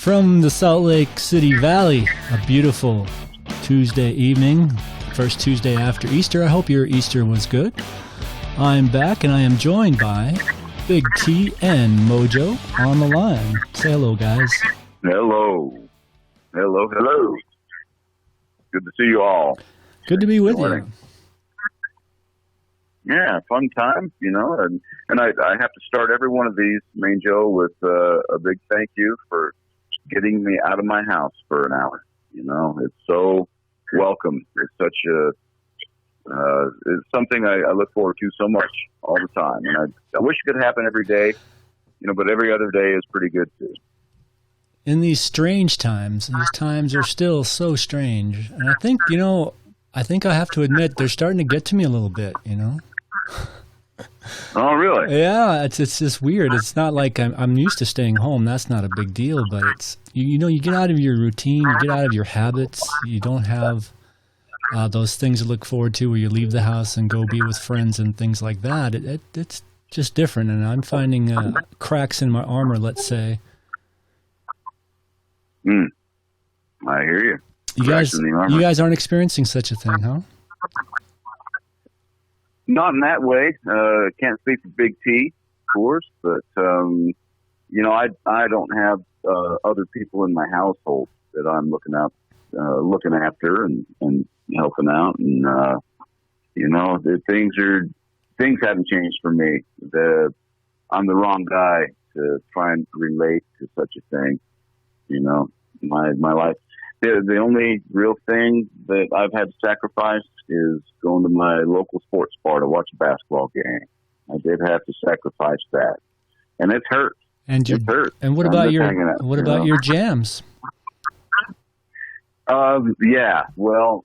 From the Salt Lake City Valley, a beautiful Tuesday evening, first Tuesday after Easter. I hope your Easter was good. I'm back and I am joined by BigT and Mojo on the line. Say hello, guys. Hello. Hello. Good to see you all. Good to be with you. Yeah, fun time, and I have to start every one of these, Main Joe, with a big thank you for getting me out of my house for an hour. It's so welcome. It's such it's something I look forward to so much all the time. And I wish it could happen every day, but every other day is pretty good too. In these strange times, these times are still so strange. And I think, I have to admit, they're starting to get to me a little bit, Oh, really? Yeah, it's just weird. It's not like I'm used to staying home. That's not a big deal, but it's, you get out of your routine, you get out of your habits. You don't have those things to look forward to where you leave the house and go be with friends and things like that. It's just different, and I'm finding cracks in my armor, let's say. I hear you. You guys aren't experiencing such a thing, huh? Not in that way. Can't speak for BigT, of course, but I don't have other people in my household that I'm looking after and helping out, and things haven't changed for me. I'm the wrong guy to try and relate to such a thing. My life. The only real thing that I've had to sacrifice is going to my local sports bar to watch a basketball game. I did have to sacrifice that, and it's hurt. And it hurt. And what about your jams? Yeah. Well,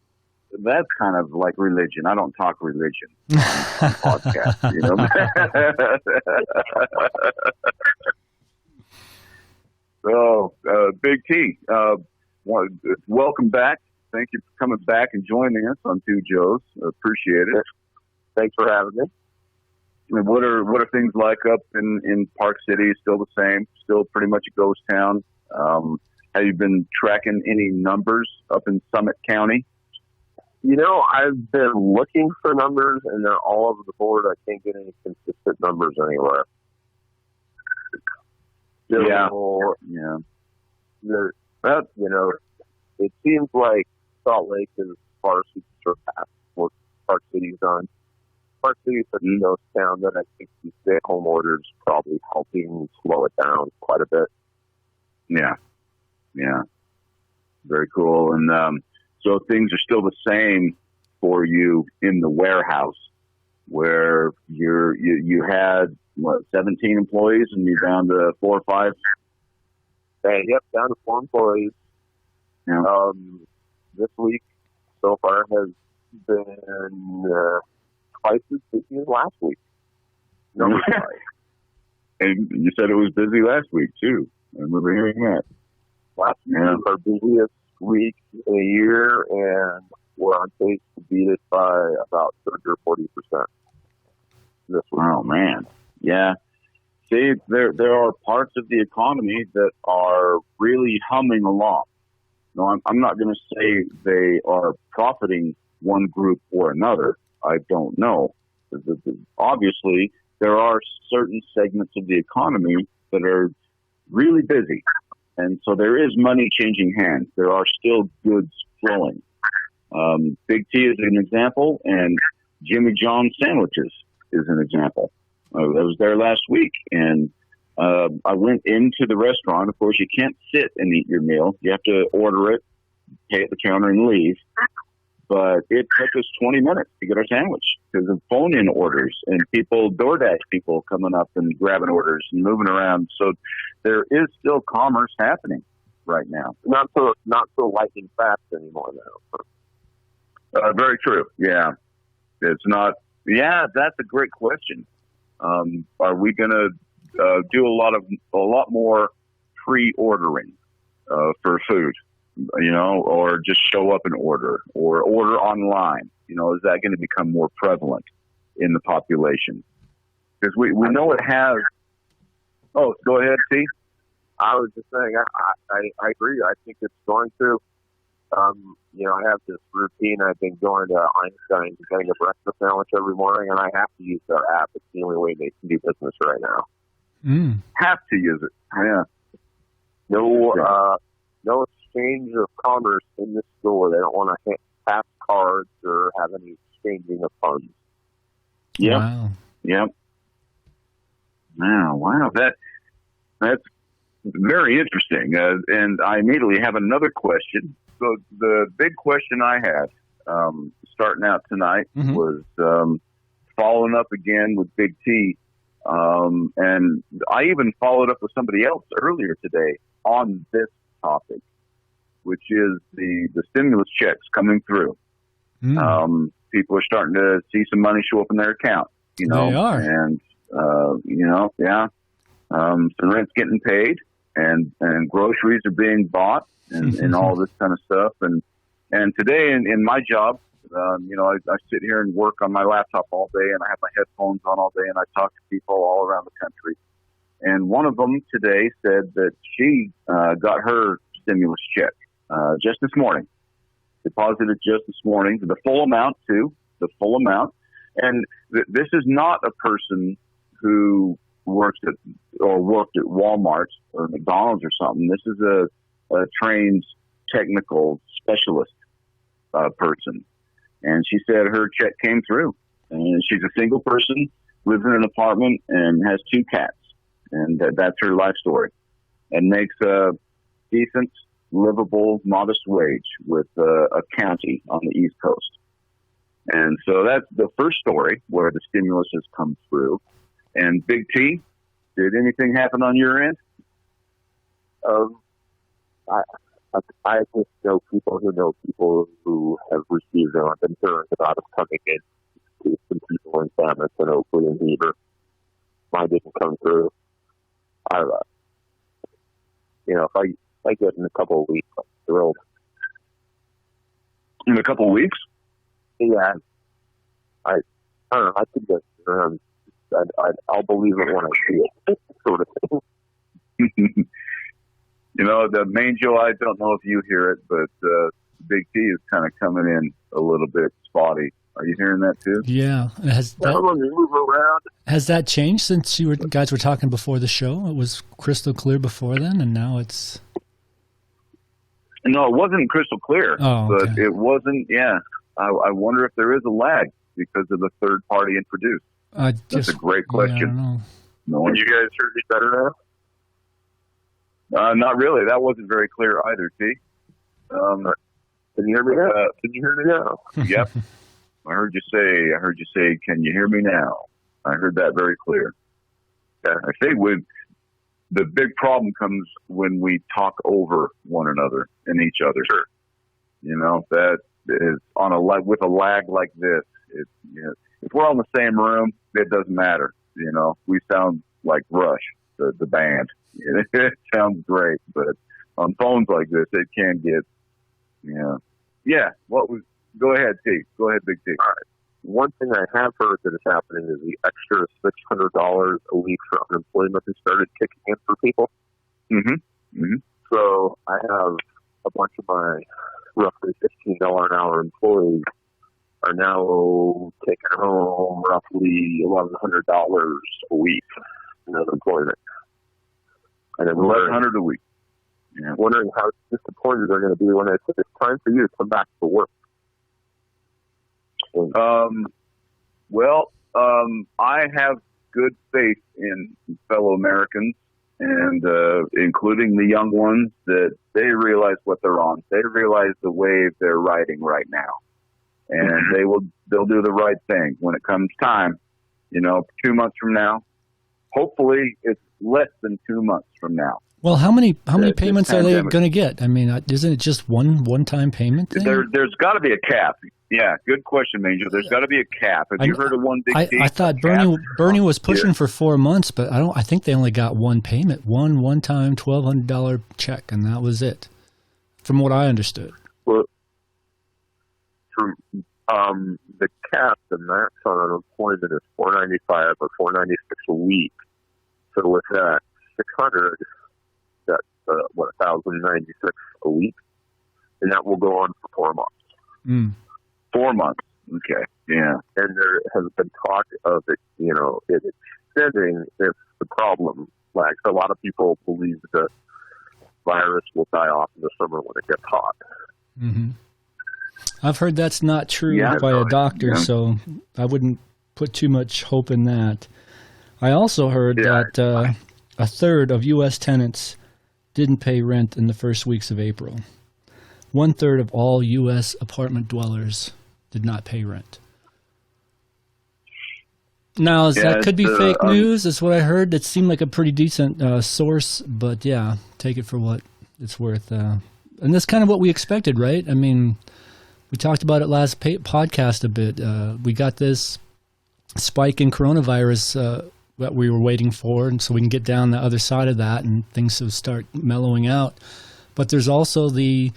that's kind of like religion. I don't talk religion on podcast. So, BigT, welcome back. Thank you for coming back and joining us on Two Joes. Appreciate it. Thanks for having me. And what are things like up in Park City? Still the same? Still pretty much a ghost town? Have you been tracking any numbers up in Summit County? I've been looking for numbers, and they're all over the board. I can't get any consistent numbers anywhere. Yeah. It seems like Salt Lake is far surpassed what Park City's done. Park City is such a ghost town that I think these stay-at-home orders probably helping slow it down quite a bit. Yeah. Very cool. And so things are still the same for you in the warehouse, where you had 17 employees and you're down to 4 or 5. Yep, down to 4 employees. Yeah. This week so far has been twice as busy as last week. And you said it was busy last week too. I remember hearing that. Last week was our busiest week in a year, and we're on pace to beat it by about 30 or 40% this week. Oh man, yeah. See, there are parts of the economy that are really humming along. No, I'm not going to say they are profiting one group or another. I don't know. Obviously, there are certain segments of the economy that are really busy. And so there is money changing hands. There are still goods flowing. BigT is an example, and Jimmy John's Sandwiches is an example. I was there last week, and I went into the restaurant. Of course, you can't sit and eat your meal. You have to order it, pay at the counter, and leave. But it took us 20 minutes to get our sandwich because of phone-in orders and DoorDash people coming up and grabbing orders and moving around. So there is still commerce happening right now. Not so lightning fast anymore now. Very true. Yeah. It's not. Yeah, that's a great question. Are we going to do a lot more pre-ordering for food? Or just show up and order, or order online. Is that going to become more prevalent in the population? Because we know it has. Oh, go ahead, T. I was just saying, I agree. I think it's going to. I have this routine. I've been going to Einstein and getting a breakfast sandwich every morning, and I have to use their app. It's the only way they can do business right now. Mm. Have to use it. Yeah. No exchange of commerce in the store. They don't want to pass cards or have any exchanging of funds. Yep. Wow. Yep. Wow. That's very interesting. And I immediately have another question. So the big question I had starting out tonight was following up again with BigT. And I even followed up with somebody else earlier today on this topic, which is the stimulus checks coming through. People are starting to see some money show up in their account, They are. And, some rent's getting paid and groceries are being bought and all this kind of stuff. And today in my job, I sit here and work on my laptop all day, and I have my headphones on all day, and I talk to people all around the country. And one of them today said that she got her stimulus check just this morning, deposited just this morning, the full amount too, the full amount. And this is not a person who worked at Walmart or McDonald's or something. This is a trained technical specialist person. And she said her check came through. And she's a single person, lives in an apartment, and has 2 cats. And that's her life story. And makes a decent, livable, modest wage with a county on the East Coast. And so that's the first story where the stimulus has come through. And Big T, did anything happen on your end? I just know people who have received them. I've been hearing about them coming in to some people in Samus and Oakley and Beaver. Mine didn't come through. If I get in a couple of weeks, I'm thrilled. In a couple of weeks? Yeah. I don't know. I could get I'll believe it when I see it, sort of thing. The main Joe, I don't know if you hear it, but Big T is kind of coming in a little bit spotty. Are you hearing that too? Yeah. Has that changed since you guys were talking before the show? It was crystal clear before then, and now it's... No, it wasn't crystal clear, but it wasn't, I wonder if there is a lag because of the third party introduced. That's a great question. Yeah, I don't know. No, Can you guys hear me better now? Not really. That wasn't very clear either, T. Can you hear me now? Can you hear me now? Yep. I heard you say, can you hear me now? I heard that very clear. Yeah, I think the big problem comes when we talk over one another and each other. Sure. That is with a lag like this. If we're all in the same room, it doesn't matter. We sound like Rush, the band. It sounds great, but on phones like this, it can get, Yeah. Go ahead, T. Go ahead, Big T. All right. One thing I have heard that is happening is the extra $600 a week for unemployment has started kicking in for people. Mm-hmm. Mm-hmm. So I have a bunch of my roughly $15 an hour employees are now taking home roughly $1,100 a week in unemployment. And I'm $1,100 a week. Yeah. Wondering how disappointed they're going to be when I say it's time for you to come back to work. I have good faith in fellow Americans, and including the young ones, that they realize what they're on. They realize the wave they're riding right now, and they'll do the right thing when it comes time. 2 months from now, hopefully it's less than 2 months from now. Well, how many payments are they going to get? I mean, isn't it just one-time payment thing? There's got to be a cap. Yeah, good question, Major. There's got to be a cap. Have you heard of one big I thought Bernie was pushing for 4 months, but I think they only got one payment, one-time $1,200 check, and that was it, from what I understood. Well, from the cap, the max on unemployment is $495 or $496 a week. So with that $600, $1,096 a week, and that will go on for 4 months. Mm. 4 months. Okay. Yeah. And there has been talk of it, it extending if the problem lags. A lot of people believe that virus will die off in the summer when it gets hot. Mm-hmm. I've heard that's not true by a doctor, so I wouldn't put too much hope in that. I also heard that a third of U.S. tenants didn't pay rent in the first weeks of April. 1/3 of all U.S. apartment dwellers did not pay rent. Now, that could be fake news. That's what I heard. It seemed like a pretty decent source, but yeah, take it for what it's worth. And that's kind of what we expected, right? I mean, we talked about it last podcast a bit. We got this spike in coronavirus that we were waiting for, and so we can get down the other side of that and things will start mellowing out. But there's also the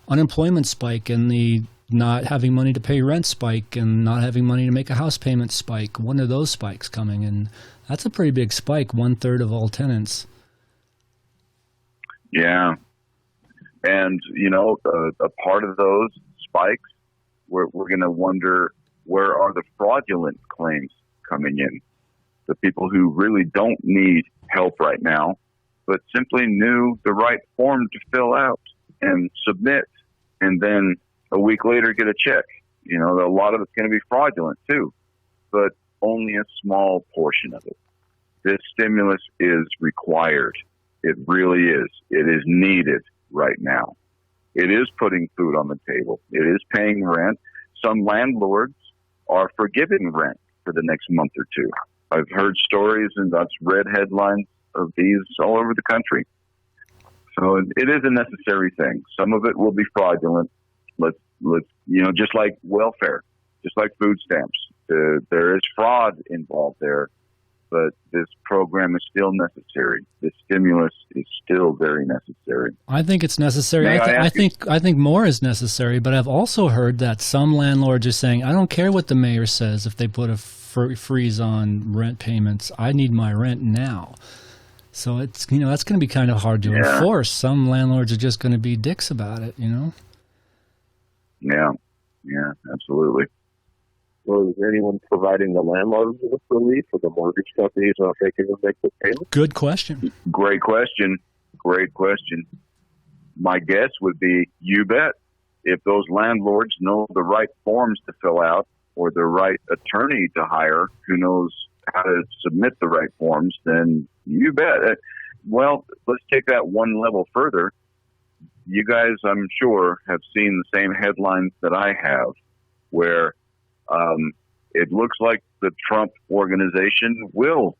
unemployment spike and the not having money to pay rent spike and not having money to make a house payment spike. One of those spikes coming, and that's a pretty big spike, 1/3 of all tenants. Yeah. And, a part of those spikes, we're going to wonder, where are the fraudulent claims coming in? The people who really don't need help right now, but simply knew the right form to fill out and submit, and then a week later get a check. A lot of it's going to be fraudulent too, but only a small portion of it. This stimulus is required. It really is. It is needed right now. It is putting food on the table. It is paying rent. Some landlords are forgiving rent for the next month or two. I've heard stories and I've read headlines of these all over the country. So it is a necessary thing. Some of it will be fraudulent. Let's just like welfare, just like food stamps. There is fraud involved there, but this program is still necessary. This stimulus is still very necessary. I think it's necessary. I think more is necessary, but I've also heard that some landlords are saying, I don't care what the mayor says if they put a freeze on rent payments. I need my rent now. So it's that's going to be kind of hard to enforce. Some landlords are just going to be dicks about it, Yeah, absolutely. Well, is anyone providing the landlords with relief, or the mortgage companies not making them make the payment? Good question. Great question. My guess would be, you bet. If those landlords know the right forms to fill out or the right attorney to hire who knows how to submit the right forms, then you bet. Well, let's take that one level further. You guys, I'm sure, have seen the same headlines that I have, where it looks like the Trump organization will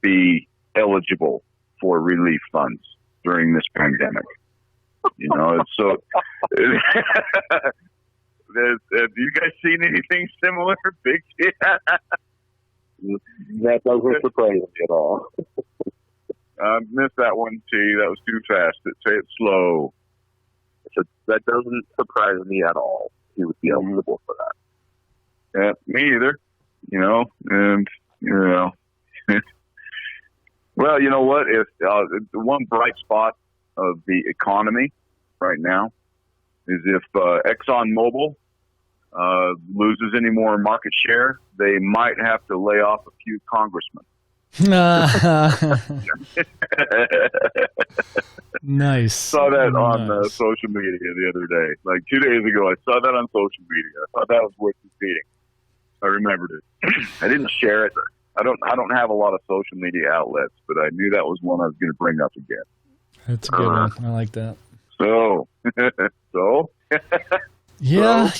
be eligible for relief funds during this pandemic. So have you guys seen anything similar? BigT? That doesn't surprise me at all. Missed that one, T. That was too fast. Say it slow. So that doesn't surprise me at all. He would be eligible for that. Yeah, me either. Well, you know what? If the one bright spot of the economy right now is if ExxonMobil loses any more market share, they might have to lay off a few congressmen. Nice. Saw that on social media the other day. Like 2 days ago, I saw that on social media. I thought that was worth repeating. I remembered it. I didn't share it. I don't have a lot of social media outlets, but I knew that was one I was going to bring up again. That's a good one. I like that. So. Yeah,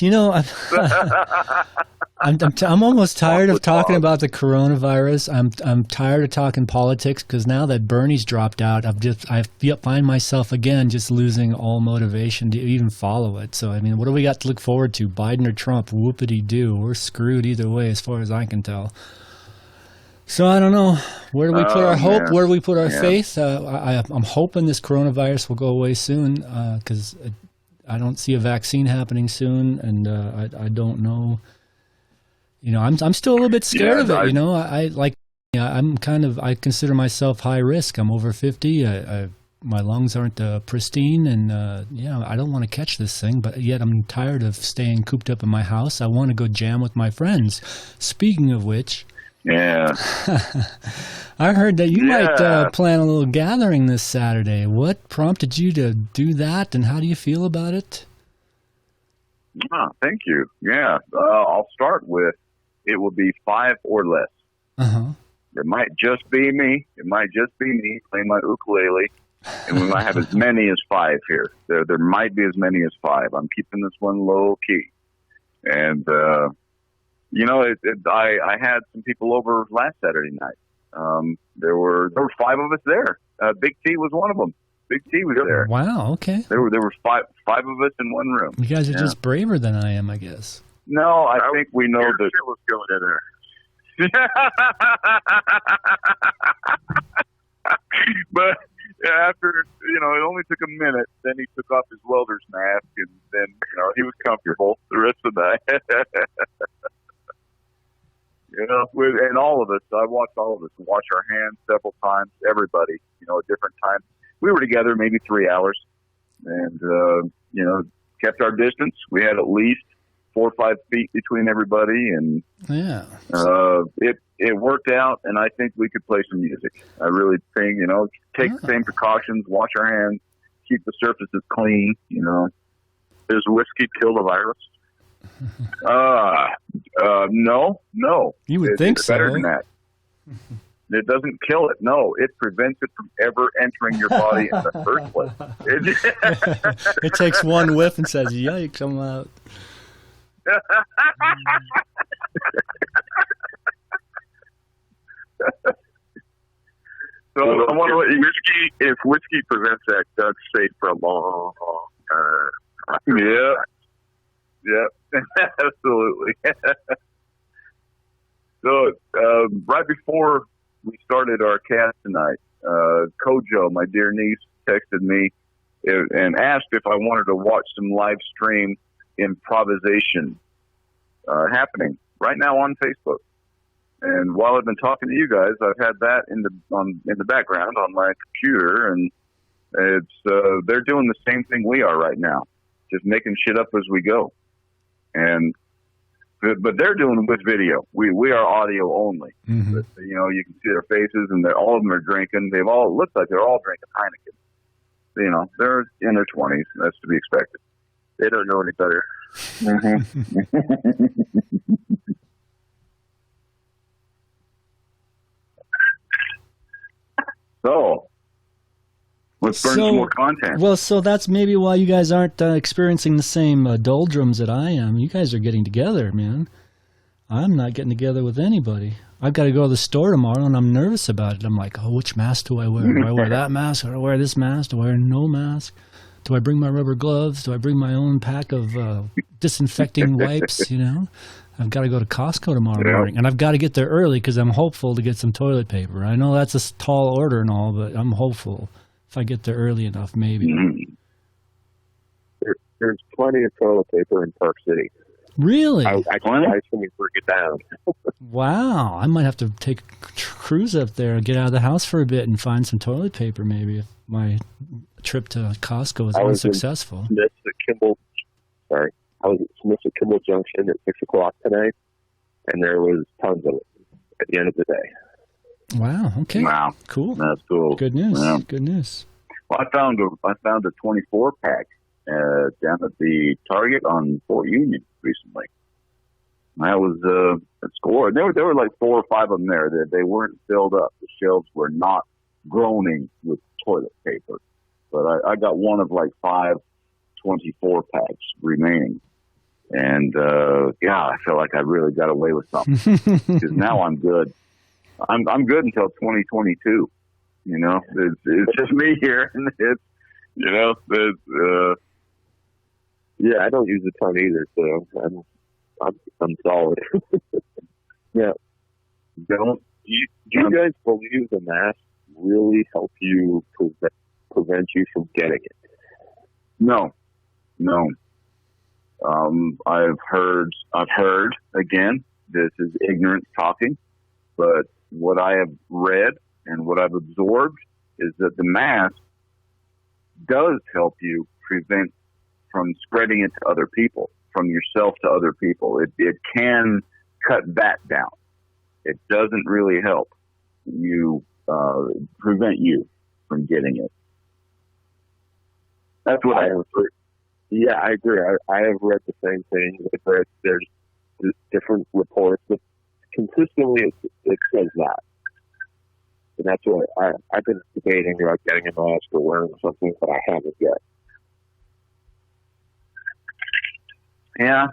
I'm almost tired of talking about the coronavirus. I'm tired of talking politics because now that Bernie's dropped out, I find myself again just losing all motivation to even follow it. So I mean, what do we got to look forward to? Biden or Trump? Whoopity-doo. We're screwed either way, as far as I can tell. So I don't know. Where do we put our hope? Where do we put our faith? I'm hoping this coronavirus will go away soon because I don't see a vaccine happening soon, and I don't know. I'm still a little bit scared of it. I consider myself high risk. I'm over 50. my lungs aren't pristine, and I don't want to catch this thing, but yet I'm tired of staying cooped up in my house. I want to go jam with my friends. Speaking of which, Yeah. I heard that you might plan a little gathering this Saturday. What prompted you to do that, and how do you feel about it? Thank you. Yeah. I'll start with, it will be 5 or less. Uh-huh. It might just be me. It might just be me playing my ukulele. And we might have as many as 5 here. There might be as many as 5. I'm keeping this one low key. And, I had some people over last Saturday night. There were 5 of us there. BigT was one of them. BigT was there. Wow, okay. There were 5 of us in one room. You guys are just braver than I am, I guess. No, I think we know that. Was going in there. But after, it only took a minute. Then he took off his welder's mask, and then, he was comfortable the rest of the night. And all of us, I watched all of us wash our hands several times, everybody, at different times. We were together maybe 3 hours and, kept our distance. We had at least 4 or 5 feet between everybody, and it worked out, and I think we could play some music. I really think, take the same precautions, wash our hands, keep the surfaces clean, Does whiskey kill the virus? No. You would think it's better so. than that. It doesn't kill it. No, it prevents it from ever entering your body in the first place. It takes one whiff and says, yikes, I'm out. So I wonder what if whiskey prevents that, Doug's safe for a long time. Yeah, absolutely. So right before we started our cast tonight, Kojo, my dear niece, texted me and asked if I wanted to watch some live stream improvisation happening right now on Facebook. And while I've been talking to you guys, I've had that in the background on my computer, and it's they're doing the same thing we are right now, just making shit up as we go. And but they're doing it with video. We are audio only. Mm-hmm. But, you can see their faces, and all of them are drinking. It looks like they're all drinking Heineken. They're in their 20s. That's to be expected. They don't know any better. Mm-hmm. So, let's burn some more content. Well, so that's maybe why you guys aren't experiencing the same doldrums that I am. You guys are getting together, man. I'm not getting together with anybody. I've got to go to the store tomorrow, and I'm nervous about it. I'm like, which mask do I wear? Do I wear that mask? Or do I wear this mask? Do I wear no mask? Do I bring my rubber gloves? Do I bring my own pack of disinfecting wipes? I've got to go to Costco tomorrow morning, and I've got to get there early because I'm hopeful to get some toilet paper. I know that's a tall order and all, but I'm hopeful if I get there early enough, maybe. There's plenty of toilet paper in Park City. Really? I can buy some and bring it down. Wow. I might have to take a cruise up there and get out of the house for a bit and find some toilet paper maybe if my trip to Costco is unsuccessful. I was at Smith at Kimball Junction at 6 o'clock today, and there was tons of it at the end of the day. Wow. Okay. Wow. Cool. That's cool. Good news. Yeah. Good news. Well, I found a 24 pack down at the Target on Fort Union recently. That was a score. There were like 4 or 5 of them there. They weren't filled up. The shelves were not groaning with toilet paper. But I got one of like 5 24 packs remaining. And, I feel like I really got away with something because now I'm good. I'm good until 2022. It's just me here. And I don't use a ton either. So I'm solid. Yeah. Do you guys believe the mask really help you prevent you from getting it? No. I've heard again, this is ignorant talking, but what I have read and what I've absorbed is that the mask does help you prevent from spreading it to other people, from yourself to other people. It can cut that down. It doesn't really help you prevent you from getting it. That's what I have. Yeah, I agree. I have read the same thing. I've read there's different reports, but consistently it says that. And that's why I've been debating about getting a mask or wearing something, but I haven't yet. Yeah.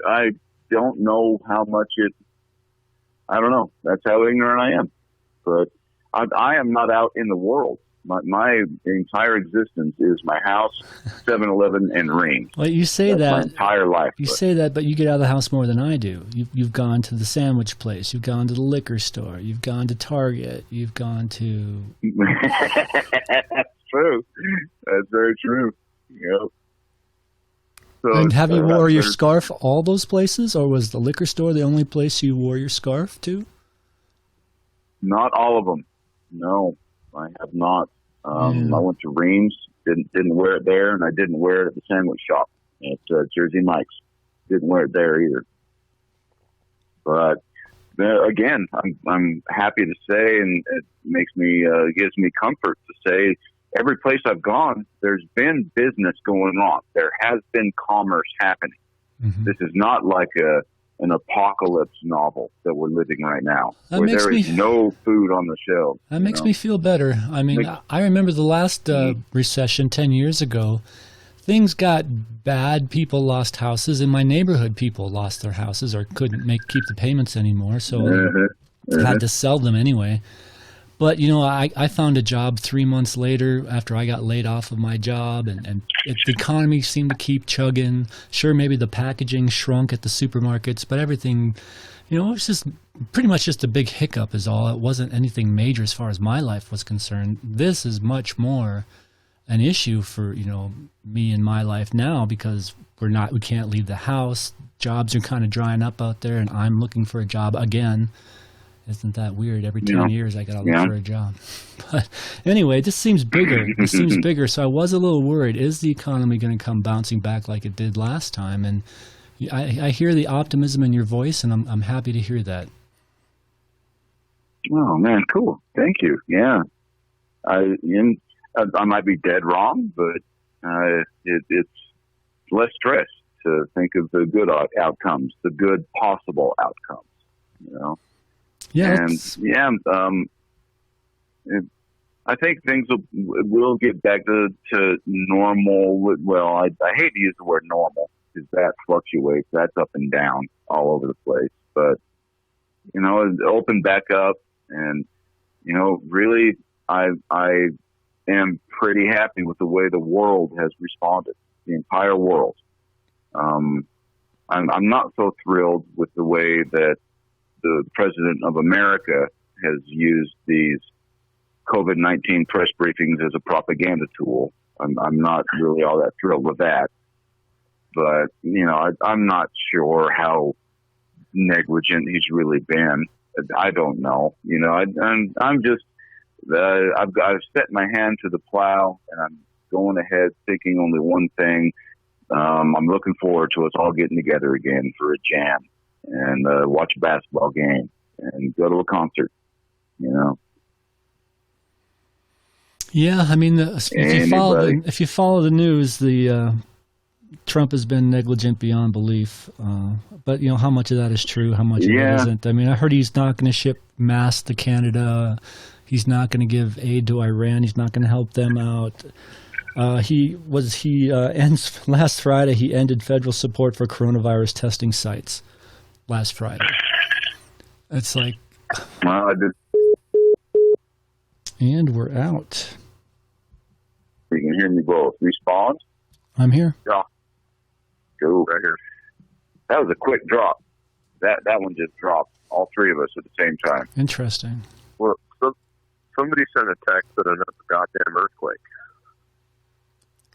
I don't know how much I don't know. That's how ignorant I am. But I am not out in the world. My entire existence is my house, 7-Eleven, and Ring. Well, you say That's that. my entire life. You say that, but you get out of the house more than I do. You've gone to the sandwich place. You've gone to the liquor store. You've gone to Target. You've gone to... That's true. That's very true. Yep. So, and have you wore your scarf all those places, or was the liquor store the only place you wore your scarf to? Not all of them. No, I have not. I went to Reams, didn't wear it there, and I didn't wear it at the sandwich shop at Jersey Mike's. Didn't wear it there either. But again, I'm happy to say, and it makes me gives me comfort to say, every place I've gone, there's been business going on. There has been commerce happening. Mm-hmm. This is not like an apocalypse novel that we're living right now, where there is no food on the shelves. That makes me feel better. I mean, I remember the last recession 10 years ago. Things got bad. People lost houses. In my neighborhood, people lost their houses or couldn't keep the payments anymore, so had to sell them anyway. But, I found a job 3 months later after I got laid off of my job, and the economy seemed to keep chugging. Sure, maybe the packaging shrunk at the supermarkets, but everything, it was just pretty much just a big hiccup is all. It wasn't anything major as far as my life was concerned. This is much more an issue for, me in my life now, because we can't leave the house. Jobs are kind of drying up out there, and I'm looking for a job again. Isn't that weird? Every 10 years I got to look for a job. But anyway, this seems bigger. So I was a little worried. Is the economy going to come bouncing back like it did last time? And I hear the optimism in your voice, and I'm happy to hear that. Oh, man, cool. Thank you. Yeah. I might be dead wrong, but it's less stress to think of the good outcomes, the good possible outcomes, Yeah, I think things will get back to normal. Well, I hate to use the word normal because that fluctuates. That's up and down all over the place. But, open back up, and, really I am pretty happy with the way the world has responded, the entire world. I'm not so thrilled with the way that the president of America has used these COVID-19 press briefings as a propaganda tool. I'm not really all that thrilled with that. But, I'm not sure how negligent he's really been. I don't know. I'm just, I've set my hand to the plow, and I'm going ahead thinking only one thing. I'm looking forward to us all getting together again for a jam and watch a basketball game and go to a concert, Yeah, I mean, if you follow the news, the Trump has been negligent beyond belief. But how much of that is true? How much of it isn't? I mean, I heard he's not going to ship masks to Canada. He's not going to give aid to Iran. He's not going to help them out. Last Friday he ended federal support for coronavirus testing sites. Last Friday. It's like, well, I did. And we're out. You can hear me both. Respawn? I'm here. Yeah. Go right here. That was a quick drop. That one just dropped. All three of us at the same time. Interesting. Well, somebody sent a text that another goddamn earthquake.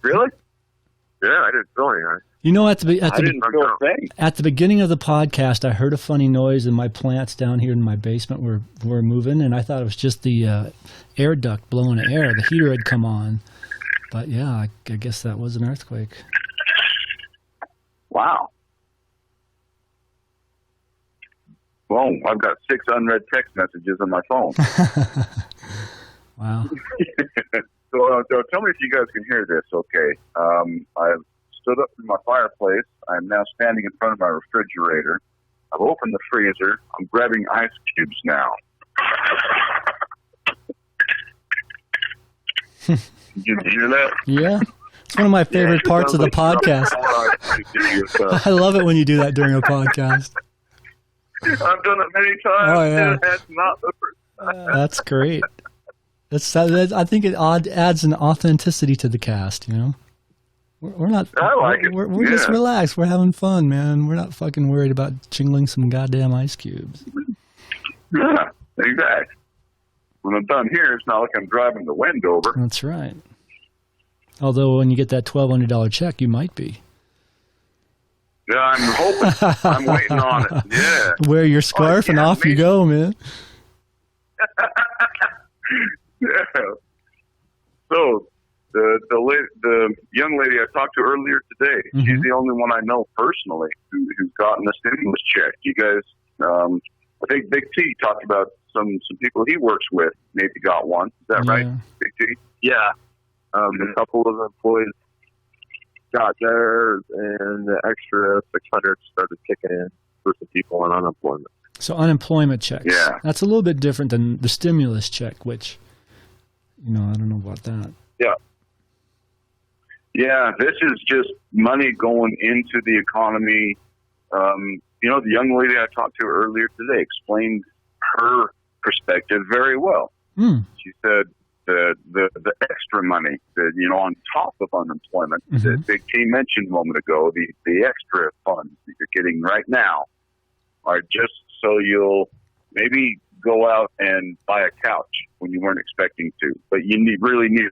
Really? Yeah, I didn't feel anything. You know, at the I didn't feel a thing. at the beginning of the podcast, I heard a funny noise, and my plants down here in my basement were moving, and I thought it was just the air duct blowing air. The heater had come on, but yeah, I guess that was an earthquake. Wow. Well, I've got 6 unread text messages on my phone. Wow. So tell me if you guys can hear this, okay? I've stood up from my fireplace. I'm now standing in front of my refrigerator. I've opened the freezer. I'm grabbing ice cubes now. Did you hear that? Yeah. It's one of my favorite parts of the podcast. I love it when you do that during a podcast. I've done it many times. Oh, yeah. That's not the first time. That's great. I think it adds an authenticity to the cast, you know? We're not. I like it. We're just relaxed. We're having fun, man. We're not fucking worried about jingling some goddamn ice cubes. Yeah, exactly. When I'm done here, it's not like I'm driving the wind over. That's right. Although when you get that $1,200 check, you might be. Yeah, I'm hoping. I'm waiting on it. Yeah. Wear your scarf and off you go, man. Yeah. So the young lady I talked to earlier today, she's the only one I know personally who's gotten a stimulus check. You guys, I think BigT talked about some people he works with maybe got one. Is that right, BigT? Yeah. A couple of employees got theirs, and the extra 600 started kicking in for some people on unemployment. So unemployment checks. Yeah. That's a little bit different than the stimulus check, which, I don't know about that. Yeah. Yeah, this is just money going into the economy. The young lady I talked to earlier today explained her perspective very well. She said the extra money that, on top of unemployment that Big T mentioned a moment ago, the extra funds that you're getting right now are just so you'll maybe go out and buy a couch when you weren't expecting to, but you really need,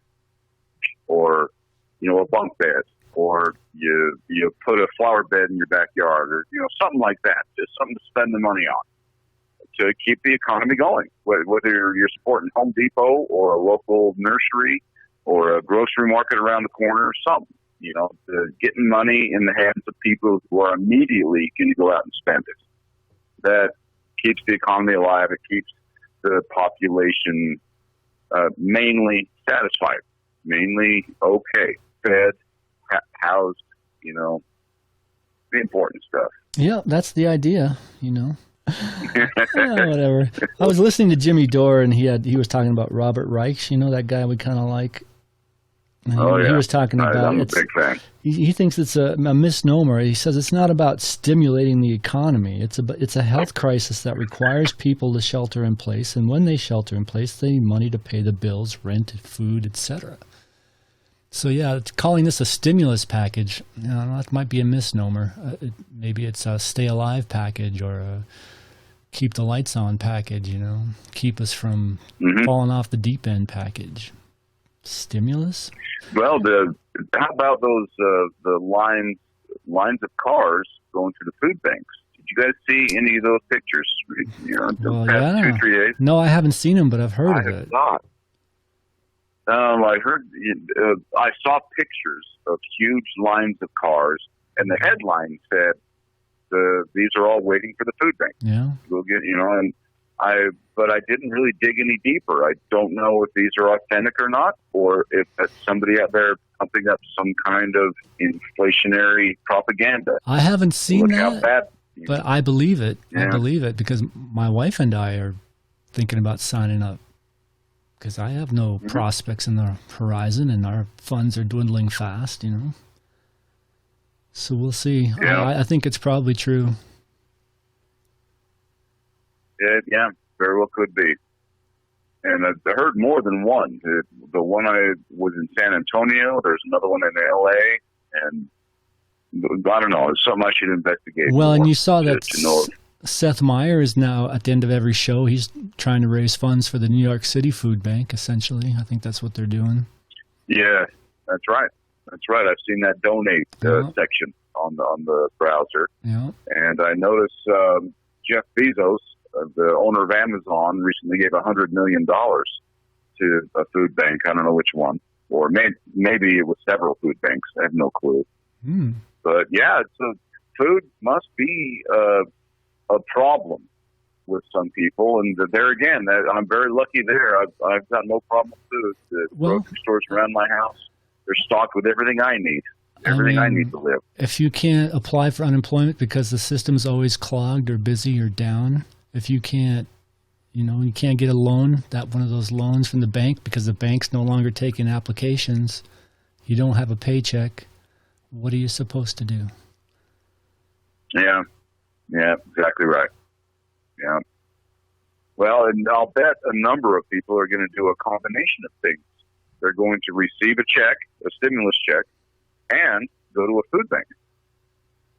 or a bunk bed, or you put a flower bed in your backyard, or something like that, just something to spend the money on to keep the economy going, whether you're supporting Home Depot or a local nursery or a grocery market around the corner or something, getting money in the hands of people who are immediately going to go out and spend it. That keeps the economy alive. It keeps the population mainly satisfied, mainly okay, fed, housed, the important stuff. Yeah, that's the idea, Yeah, whatever. I was listening to Jimmy Dore, and he was talking about Robert Reich, that guy we kind of like. And he was talking about I'm a big fan. He thinks it's a misnomer. He says it's not about stimulating the economy. It's a health crisis that requires people to shelter in place, and when they shelter in place, they need money to pay the bills, rent, food, etc. So yeah, calling this a stimulus package, that might be a misnomer. Maybe it's a stay alive package or a keep the lights on package. Keep us from falling off the deep end package. Stimulus? Well, how about those the lines of cars going to the food banks? Did you guys see any of those pictures? The past 2-3 days. No, I haven't seen them, but I've heard of it. I have not. I heard. I saw pictures of huge lines of cars, and the headline said, "These are all waiting for the food bank." Yeah. We'll get, but I didn't really dig any deeper. I don't know if these are authentic or not, or if that's somebody out there pumping up some kind of inflationary propaganda. I haven't seen that, but I believe it. Yeah. I believe it because my wife and I are thinking about signing up because I have no prospects in the horizon, and our funds are dwindling fast, So we'll see. Yeah. I think it's probably true. Yeah, very well could be. And I heard more than one. The one I was in San Antonio, there's another one in LA, and I don't know. It's something I should investigate. Well, and you saw that to know. Seth Meyer is now, at the end of every show, he's trying to raise funds for the New York City Food Bank, essentially. I think that's what they're doing. Yeah, that's right. That's right. I've seen that donate section. on the browser, Yeah. and I noticed Jeff Bezos, the owner of Amazon, recently gave $100 million to a food bank. I don't know which one, or maybe it was several food banks. I have no clue. Mm. But yeah, food must be a problem with some people, and there again, I'm very lucky there. I've got no problem with food. The grocery stores around my house, they're stocked with everything I need. Everything I need to live. If you can't apply for unemployment because the system's always clogged or busy or down, if you can't, you can't get a loan, one of those loans from the bank because the bank's no longer taking applications, you don't have a paycheck, what are you supposed to do? Yeah, exactly right. Yeah. Well, and I'll bet a number of people are going to do a combination of things. They're going to receive a check, a stimulus check, and go to a food bank.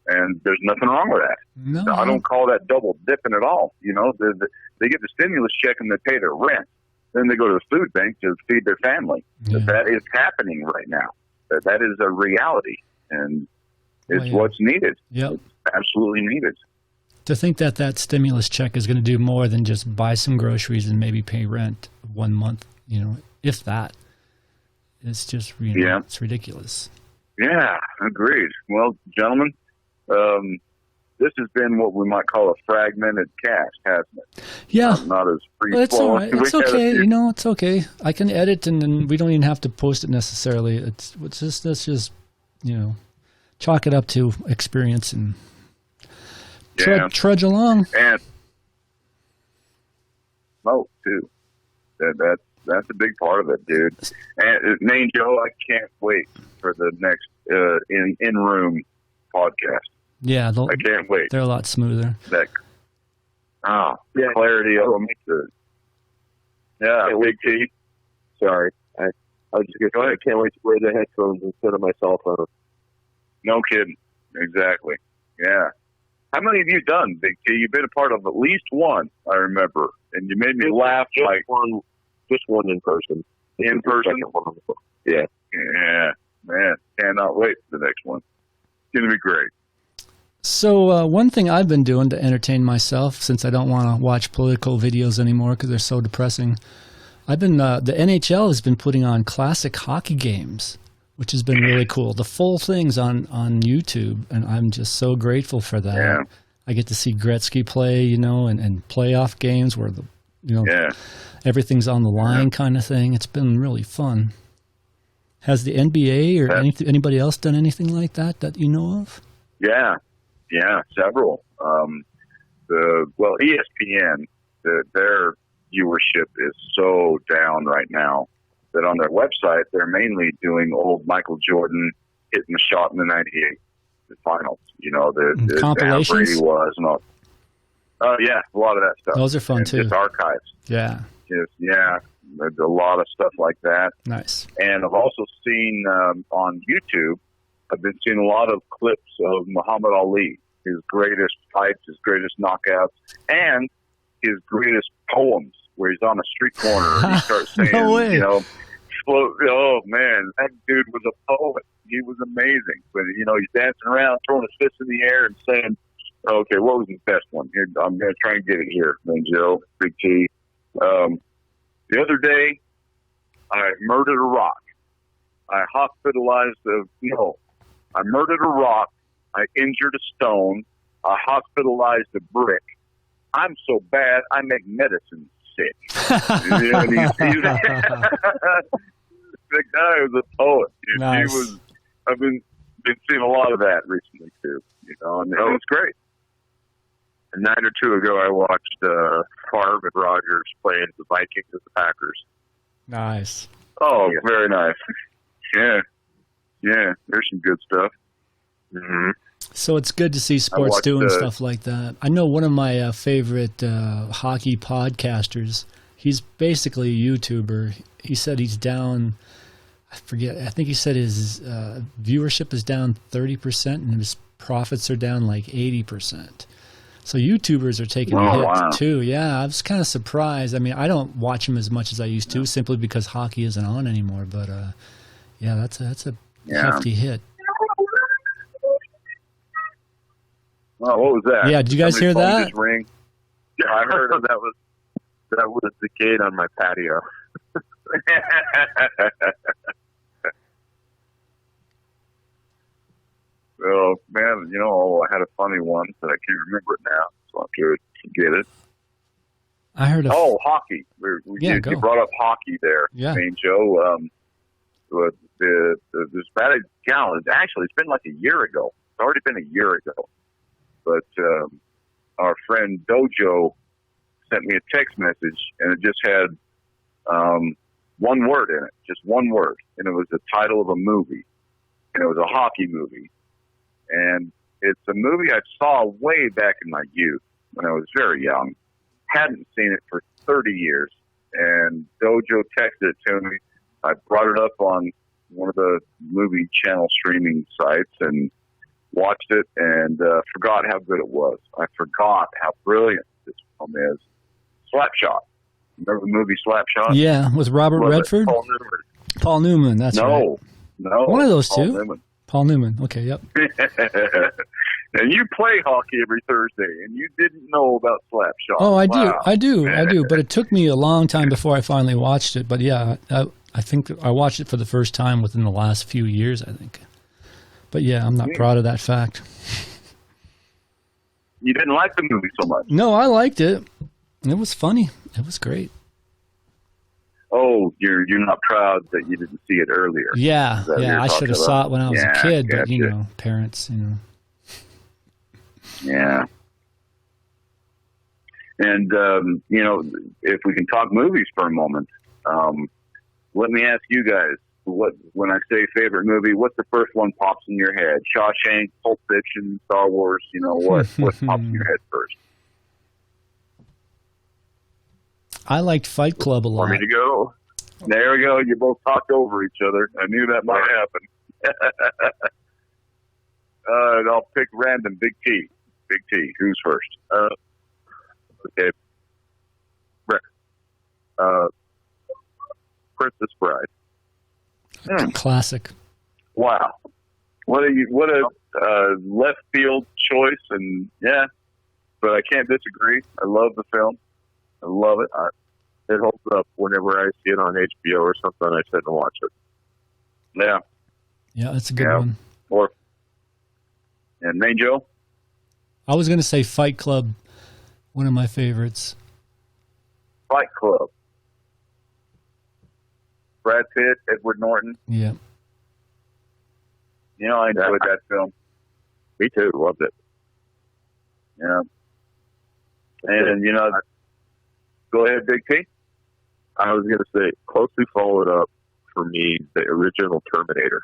And there's nothing wrong with that. No. I don't call that double dipping at all. They get the stimulus check and they pay their rent. Then they go to the food bank to feed their family. Yeah. That is happening right now. That is a reality. And it's what's needed. Yep. It's absolutely needed. To think that stimulus check is going to do more than just buy some groceries and maybe pay rent 1 month, if that. It's just, it's ridiculous. Yeah, agreed. Well, gentlemen, this has been what we might call a fragmented cast, hasn't it? Yeah. Not as free flowing. It's all right. It's okay. It's okay. I can edit, and then we don't even have to post it necessarily. Let's just chalk it up to experience and trudge along. And smoke too. That's a big part of it, dude. And Main Joe, I can't wait for the next in-room podcast. Yeah, I can't wait. They're a lot smoother. Clarity of them. Yeah, Big T. Sorry, I was just going to say, I can't wait to wear the headphones instead of my cell phone. No kidding. Exactly. Yeah. How many have you done, Big T? You've been a part of at least one, I remember, and you made me laugh. Just one in person. In person? Yeah. Yeah, man. Cannot wait for the next one. It's going to be great. So one thing I've been doing to entertain myself, since I don't want to watch political videos anymore because they're so depressing, the NHL has been putting on classic hockey games, which has been really cool. The full thing's on YouTube, and I'm just so grateful for that. Yeah. I get to see Gretzky play, and playoff games where everything's on the line kind of thing. It's been really fun. Has the NBA or anybody else done anything like that you know of? Yeah, several. ESPN, their viewership is so down right now that on their website they're mainly doing old Michael Jordan hitting the shot in the '98 finals. The compilations. How Brady was and all. Oh yeah, a lot of that stuff. Those are fun too. Just archives. Yeah. There's a lot of stuff like that. Nice. And I've also seen on YouTube, I've been seeing a lot of clips of Muhammad Ali, his greatest fights, his greatest knockouts, and his greatest poems, where he's on a street corner and he starts saying, No way. oh man, that dude was a poet. He was amazing. But he's dancing around, throwing his fists in the air and saying, okay, what was his best one? Here, I'm going to try and get it here, man, Joe, Big T. The other day, I murdered a rock. I murdered a rock. I injured a stone. I hospitalized a brick. I'm so bad, I make medicine sick. The guy was a poet. Nice. I've been seeing a lot of that recently too. And it was great. A night or two ago, I watched Favre and Rodgers playing the Vikings and the Packers. Nice. Oh, very nice. Yeah, there's some good stuff. Mm-hmm. So it's good to see sports doing stuff like that. I know one of my favorite hockey podcasters. He's basically a YouTuber. He said he's down, I think he said his viewership is down 30% and his profits are down like 80%. So YouTubers are taking a hit too. Yeah, I was kind of surprised. I mean, I don't watch them as much as I used to simply because hockey isn't on anymore. But that's a hefty hit. Oh, what was that? Yeah, did you guys hear Somebody's phone that? just ring? Yeah, I heard that was the gate on my patio. Well, man, I had a funny one, but I can't remember it now, so I'm sure to get it. I heard Hockey. Yeah, You go. brought up hockey there, Yeah. Main Joe. This bad challenge. Actually, it's been like a year ago. It's already been a year ago. But our friend Dojo sent me a text message, and it just had one word in it, just one word, and it was the title of a movie, and it was a hockey movie, and it's a movie I saw way back in my youth when I was very young. Hadn't seen it for 30 years, and Dojo texted it to me. I brought it up on one of the movie channel streaming sites and watched it, and forgot how good it was. I forgot how brilliant this film is. Slapshot. Remember the movie Slapshot? Yeah, with Robert Redford? Paul Newman, that's right. No. One of those Paul two. Newman. Paul Newman. Okay, yep. And you play hockey every Thursday, and you didn't know about Slapshot. Oh, I Wow. do. But it took me a long time before I finally watched it. But yeah, I think I watched it for the first time within the last few years, I think. But yeah, I'm not proud of that fact. You didn't like the movie so much. No, I liked it. It was funny. It was great. Oh, you're not proud that you didn't see it earlier. Yeah, Is that what yeah. you're I should talking have about? saw it when I was a kid, but gotcha. parents, Yeah. And, if we can talk movies for a moment, let me ask you guys, when I say favorite movie, what's the first one pops in your head? Shawshank, Pulp Fiction, Star Wars, what pops in your head first? I liked Fight Club a lot. Want me to go? There we go. You both talked over each other. I knew that might happen. And I'll pick random. Big T. Big T. Who's first? Okay. Princess Bride. Classic. Wow. What a left field choice, and yeah, but I can't disagree. I love the film. I love it. It holds up whenever I see it on HBO or something. I sit and watch it. Yeah. Yeah, that's a good one. And Main Joe? I was going to say Fight Club, one of my favorites. Fight Club. Brad Pitt, Edward Norton. Yeah. I enjoyed that film. Me too. Loved it. Yeah. And, go ahead, Big T. I was going to say, closely followed up for me, the original Terminator.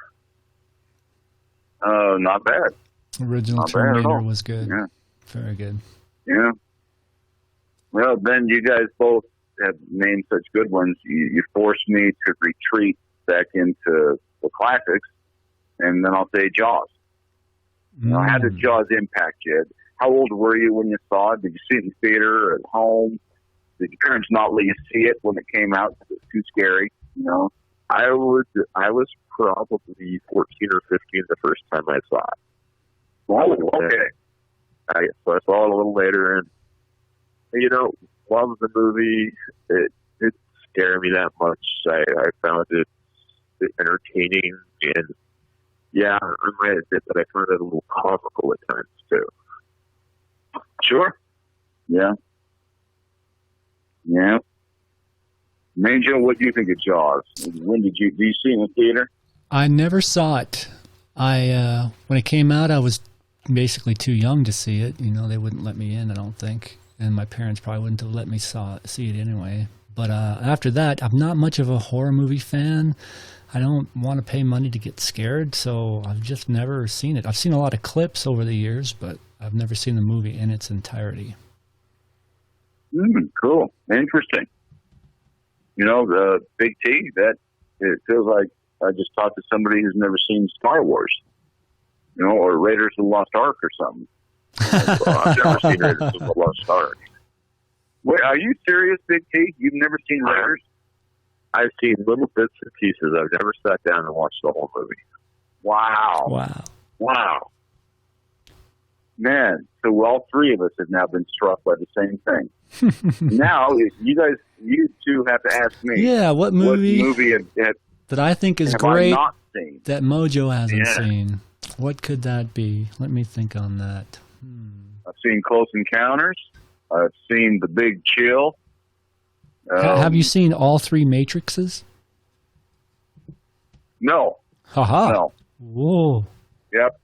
Not bad. Original Not bad at Terminator all. was good. Yeah. Very good. Yeah. Well, then you guys both have named such good ones. You forced me to retreat back into the classics, and then I'll say Jaws. How did Jaws impact you? How old were you when you saw it? Did you see it in theater or at home? Did your parents not let you see it when it came out because it was too scary? I was probably 14 or 15 the first time I saw it. Oh, okay. So I saw it a little later, and loved the movie. It didn't scare me that much. I found it entertaining, and yeah, I might admit that I found it a little comical at times too. Sure. Yeah. Yeah. Major, what do you think of Jaws? When do you see it in the theater? I never saw it. When it came out, I was basically too young to see it. They wouldn't let me in, I don't think. And my parents probably wouldn't have let me see it anyway. But after that, I'm not much of a horror movie fan. I don't want to pay money to get scared, so I've just never seen it. I've seen a lot of clips over the years, but I've never seen the movie in its entirety. Cool. Interesting. The Big T, it feels like I just talked to somebody who's never seen Star Wars, or Raiders of the Lost Ark or something. I've never seen Raiders of the Lost Ark. Wait, are you serious, Big T? You've never seen Raiders? I've seen little bits and pieces. I've never sat down and watched the whole movie. Wow. Man, so all three of us have now been struck by the same thing. Now, you two have to ask me. Yeah, what movie have that I think is have great I not seen? that Mojo hasn't seen? What could that be? Let me think on that. I've seen Close Encounters. I've seen The Big Chill. Have you seen all three Matrixes? No. Haha. No. Whoa. Yep.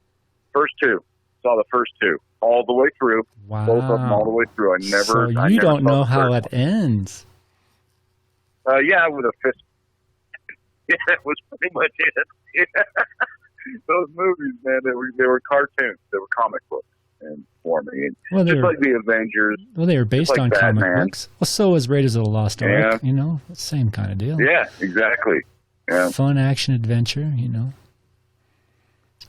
First two. Saw the first two all the way through. Wow. Both of them all the way through. So you don't know how it ends. Yeah, with a fist. Yeah, that was pretty much it. Those movies, man, they were cartoons. They were comic books, and for me, and just like the Avengers. Well, they were based like on Batman. comic books. Well, so was Raiders of the Lost Ark. You know, same kind of deal. Yeah, exactly. Yeah. Fun action adventure. You know.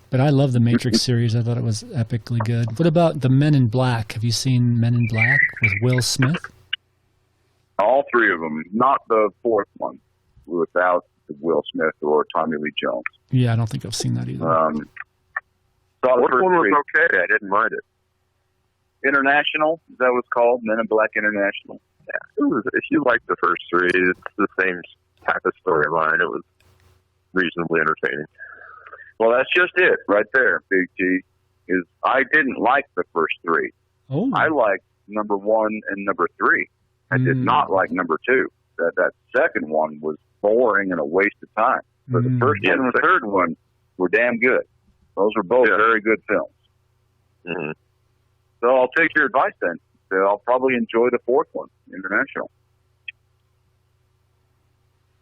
But I love the Matrix series. I thought it was epically good. What about the Men in Black? Have you seen Men in Black with Will Smith? All three of them. Not the fourth one without Will Smith or Tommy Lee Jones. Yeah, I don't think I've seen that either. What one was okay? I didn't mind it. International, is that what it's called? Men in Black International. Yeah, if you like the first three, it's the same type of storyline. It was reasonably entertaining. Well, that's just it right there, Big T, is I didn't like the first three. Oh. I liked number 1 and number 3. I did not like number 2. That second one was boring and a waste of time. But the first one and the third one were damn good. Those were both very good films. Mm-hmm. So I'll take your advice then. I'll probably enjoy the fourth one, International.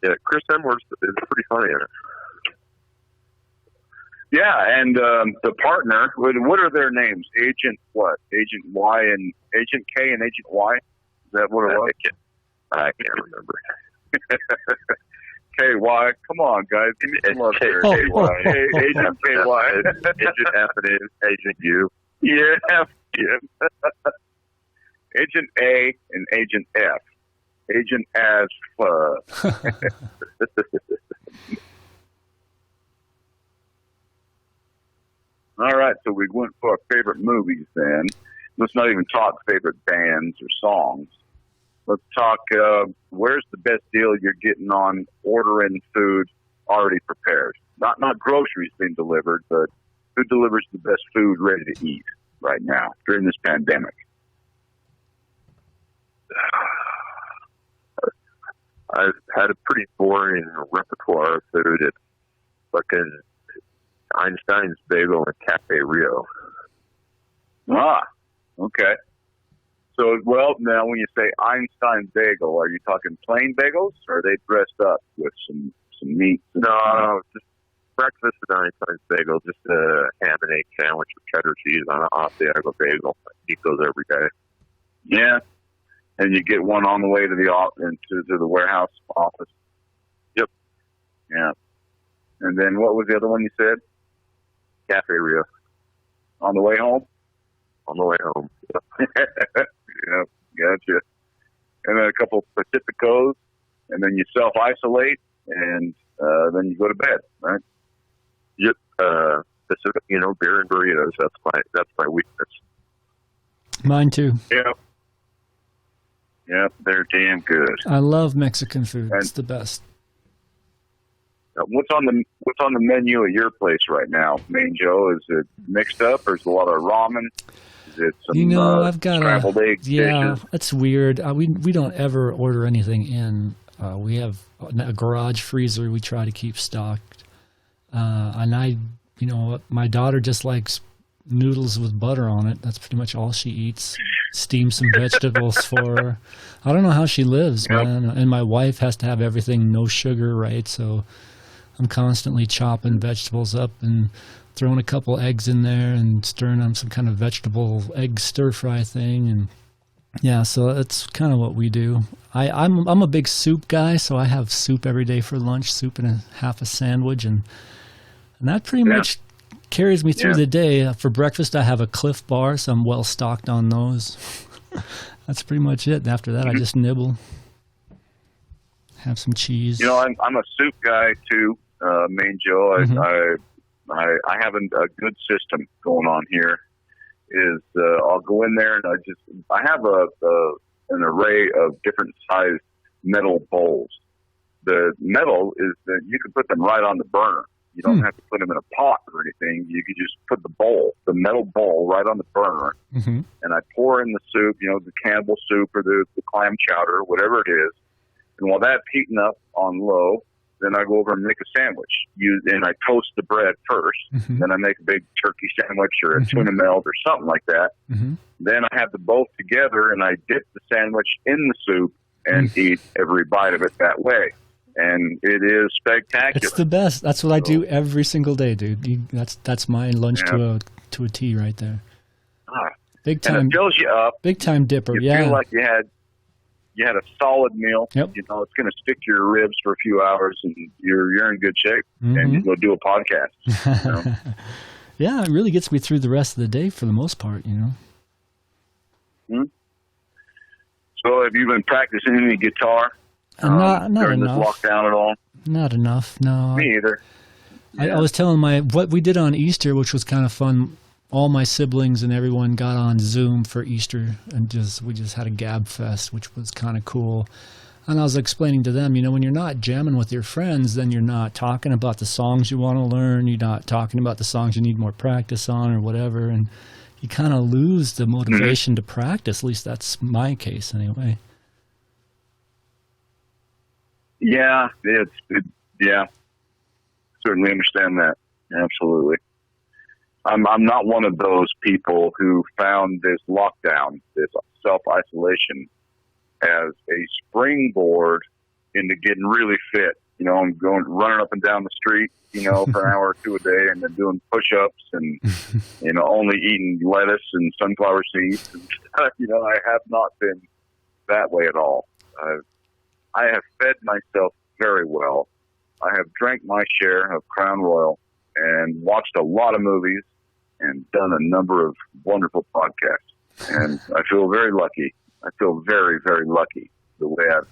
Yeah, Chris Hemsworth is pretty funny in it. Yeah, and the partner, what are their names? Agent what? Agent Y and Agent K and Agent Y? Is that what it was? I can't remember. KY, come on, guys. Give me some love here. KY. Agent KY. Agent F and Agent U. Yeah, Agent A and Agent F. Agent as All right, so we went for our favorite movies then. Let's not even talk favorite bands or songs. Let's talk, where's the best deal you're getting on ordering food already prepared? Not groceries being delivered, but who delivers the best food ready to eat right now during this pandemic? I've had a pretty boring repertoire of food at fucking Einstein's Bagel and Cafe Rio. Ah, okay. So, well, now when you say Einstein Bagel, are you talking plain bagels, or are they dressed up with some meat? No, just breakfast at Einstein's Bagel, just a ham and egg sandwich with cheddar cheese on an off-the-aggle bagel. I eat those every day. Yeah, and you get one on the way to the warehouse office. Yep. Yeah. And then what was the other one you said? Cafe Rio. On the way home? On the way home. Yeah, gotcha. And then a couple Pacificos, and then you self-isolate, and then you go to bed, right? Yep. Pacific, beer and burritos. That's my weakness. Mine too. Yep. Yep, they're damn good. I love Mexican food. It's the best. What's on the menu at your place right now, Main Joe? Is it mixed up, or is it a lot of ramen? Is it some I've got scrambled eggs? Yeah, dishes? that's weird. We don't ever order anything in. We have a garage freezer we try to keep stocked, and my daughter just likes noodles with butter on it. That's pretty much all she eats. Steam some vegetables for her. I don't know how she lives, man. And my wife has to have everything no sugar, right? So I'm constantly chopping vegetables up and throwing a couple eggs in there and stirring on some kind of vegetable egg stir fry thing. And yeah, so that's kind of what we do. I'm a big soup guy, so I have soup every day for lunch, soup and half a sandwich, and that pretty much carries me through the day. For breakfast, I have a Cliff Bar, so I'm well stocked on those. That's pretty much it. After that, I just nibble, have some cheese. I'm a soup guy too, Main Joe. I have a good system going on here. is I'll go in there and I have an array of different sized metal bowls. The metal is that you can put them right on the burner. You don't have to put them in a pot or anything. You can just put the metal bowl right on the burner, and I pour in the soup, the Campbell soup or the clam chowder, whatever it is. And while that's heating up on low, then I go over and make a sandwich. And I toast the bread first. Then I make a big turkey sandwich or a tuna melt or something like that. Then I have them both together, and I dip the sandwich in the soup and eat every bite of it that way. And it is spectacular. It's the best. That's what I do every single day, dude. That's my lunch to a T right there. Big time. And it fills you up. Big time dipper. You feel like you had a solid meal. Yep. It's going to stick to your ribs for a few hours, and you're in good shape. And you go do a podcast. Yeah, it really gets me through the rest of the day for the most part. So, have you been practicing any guitar? Not during enough. This lockdown at all? Not enough. No. Me either. I was telling what we did on Easter, which was kind of fun. All my siblings and everyone got on Zoom for Easter, and we just had a gab fest, which was kind of cool. And I was explaining to them, when you're not jamming with your friends, then you're not talking about the songs you want to learn. You're not talking about the songs you need more practice on or whatever, and you kind of lose the motivation to practice. At least that's my case, anyway. Yeah, certainly understand that. Absolutely. I'm not one of those people who found this lockdown, this self-isolation, as a springboard into getting really fit. I'm running up and down the street, for an hour or two a day, and then doing push-ups and, only eating lettuce and sunflower seeds. And, I have not been that way at all. I have fed myself very well. I have drank my share of Crown Royal and watched a lot of movies and done a number of wonderful podcasts. And I feel very lucky. I feel very, very lucky the way I've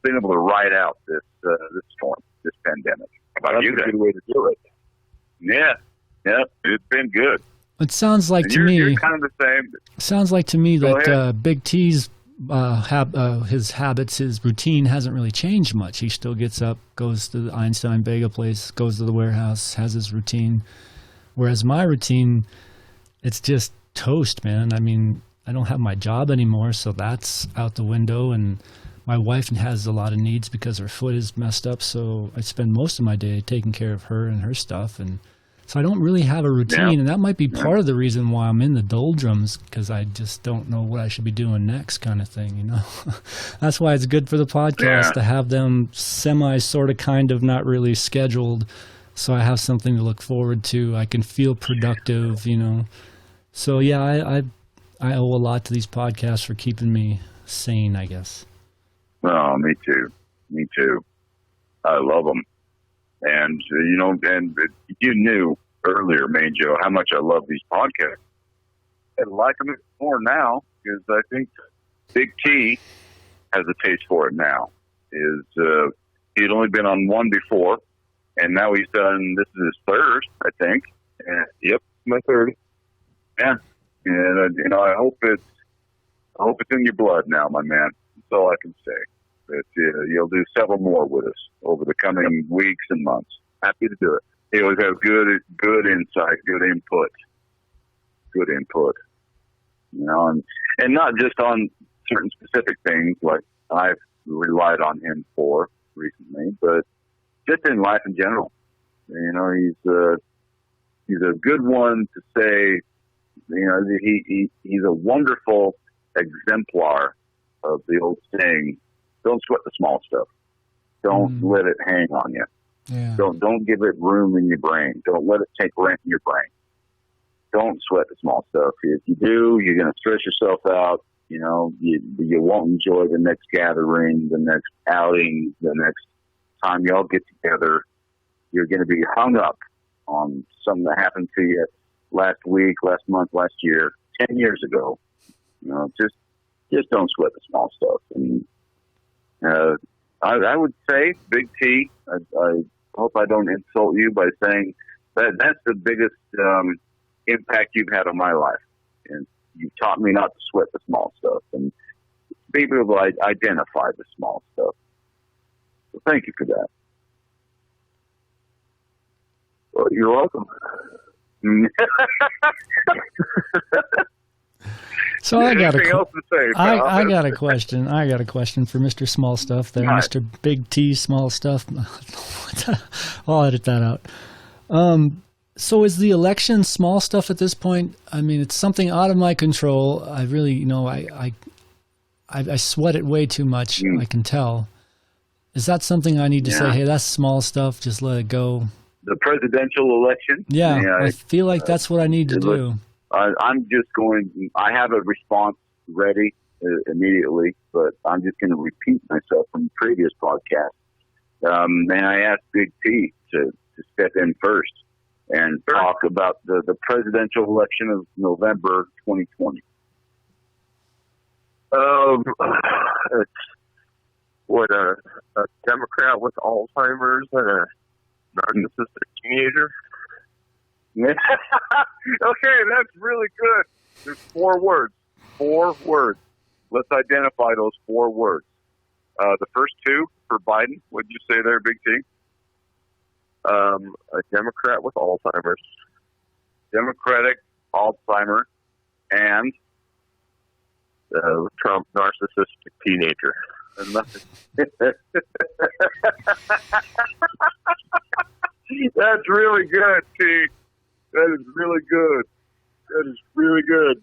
been able to ride out this storm, this pandemic. How about you? That's a good way to do it. Yeah, it's been good. It sounds like you're kind of the same. Sounds like to me that Big T's his habits, his routine hasn't really changed much. He still gets up, goes to the Einstein Bagel place, goes to the warehouse, has his routine. Whereas my routine, it's just toast, man. I mean, I don't have my job anymore, so that's out the window. And my wife has a lot of needs because her foot is messed up, so I spend most of my day taking care of her and her stuff. And so I don't really have a routine, and that might be part of the reason why I'm in the doldrums, because I just don't know what I should be doing next kind of thing, That's why it's good for the podcast to have them sort of, kind of, not really scheduled, so I have something to look forward to. I can feel productive, So, I owe a lot to these podcasts for keeping me sane, I guess. Oh, me too. I love them. And, you knew earlier, Joe, how much I love these podcasts. I like them more now because I think Big T has a taste for it now. He'd only been on one before, and now this is his third, I think. And, yep, my third. Yeah. And, I hope it's in your blood now, my man. That's all I can say. That you'll do several more with us over the coming weeks and months. Happy to do it. He always has good insight, good input. And not just on certain specific things like I've relied on him for recently, but just in life in general. He's a good one to say. He's a wonderful exemplar of the old saying, don't sweat the small stuff. Don't let it hang on you. Yeah. Don't give it room in your brain. Don't let it take rent in your brain. Don't sweat the small stuff. If you do, you're going to stress yourself out. You won't enjoy the next gathering, the next outing, the next time y'all get together. You're going to be hung up on something that happened to you last week, last month, last year, 10 years ago. Just don't sweat the small stuff. And I would say, Big T, I hope I don't insult you by saying that's the biggest impact you've had on my life and you taught me not to sweat the small stuff, and be able to identify the small stuff. So thank you for that. Well, you're welcome. So I got Anything else to say, pal? I got a question. I got a question for Mr. Small Stuff there, Right. Mr. Big T Small Stuff. I'll edit that out. So is the election small stuff at this point? I mean, it's something out of my control. I really, I sweat it way too much. I can tell. Is that something I need to say? Hey, that's small stuff. Just let it go. The presidential election? Yeah, I feel like that's what I need to do. I'm just going. I have a response ready immediately, but I'm just going to repeat myself from the previous podcast. And I asked Big T to step in first and talk about the presidential election of November 2020. It's what a Democrat with Alzheimer's and a narcissistic teenager. Okay, that's really good. There's 4 words. 4 words. Let's identify those 4 words. The first 2 for Biden. What did you say there, Big T? A Democrat with Alzheimer's. Democratic, Alzheimer, and Trump narcissistic teenager. That's really good, T. That is really good. That is really good.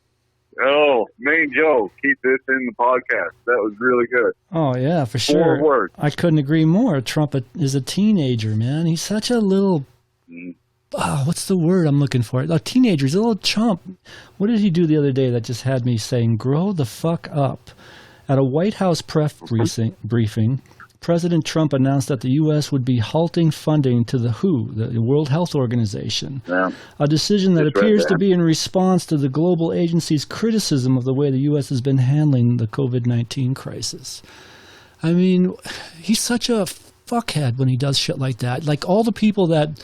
Oh, Main Joe, keep this in the podcast. That was really good. Oh, yeah, for sure. 4 words. I couldn't agree more. Trump is a teenager, man. He's such a little... what's the word I'm looking for? A teenager. He's a little chump. What did he do the other day that just had me saying, grow the fuck up? At a White House press briefing, President Trump announced that the U.S. would be halting funding to the WHO, the World Health Organization, a decision that appears to be in response to the global agency's criticism of the way the U.S. has been handling the COVID-19 crisis. I mean, he's such a fuckhead when he does shit like that. Like all the people that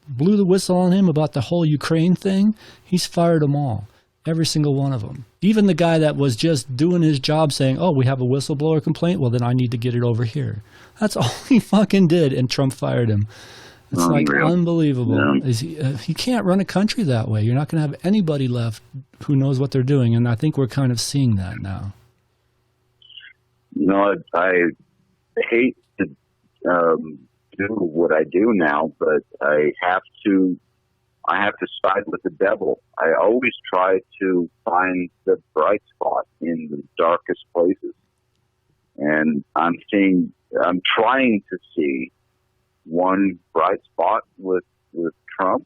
blew the whistle on him about the whole Ukraine thing, he's fired them all. Every single one of them. Even the guy that was just doing his job saying, oh, we have a whistleblower complaint? Well, then I need to get it over here. That's all he fucking did, and Trump fired him. It's unbelievable. Yeah. He can't run a country that way. You're not going to have anybody left who knows what they're doing, and I think we're kind of seeing that now. I hate to do what I do now, but I have to side with the devil. I always try to find the bright spot in the darkest places. And I'm trying to see one bright spot with Trump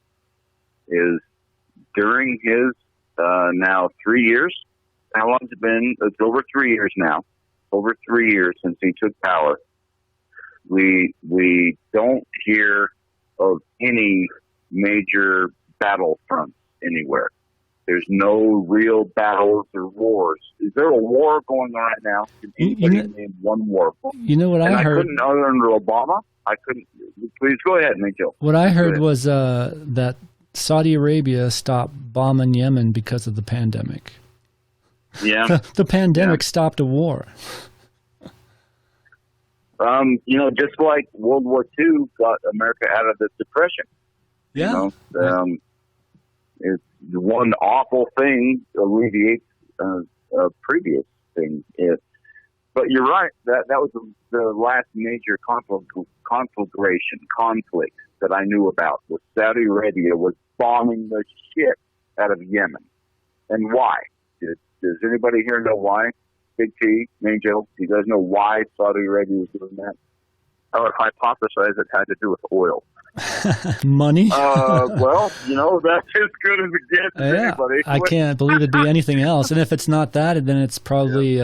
is during his now 3 years. How long has it been? It's over 3 years now. Over 3 years since he took power. We don't hear of any major battlefronts anywhere. There's no real battles or wars. Is there a war going on right now? Can anybody name one war? You know what I heard? I couldn't, other under Obama. I couldn't. Please go ahead, Mitchell. What I heard was that Saudi Arabia stopped bombing Yemen because of the pandemic. Yeah. The pandemic stopped a war. Just like World War II got America out of the Depression. Yeah. It's one awful thing alleviates a previous thing. But you're right. That was the last major conflict that I knew about. Was Saudi Arabia was bombing the shit out of Yemen, and why? Does anybody here know why? Big T, Main Joe, you guys know why Saudi Arabia was doing that? I would hypothesize it had to do with oil. Money? Well, that's as good as it gets. Anybody. I can't believe it'd be anything else. And if it's not that, then it's probably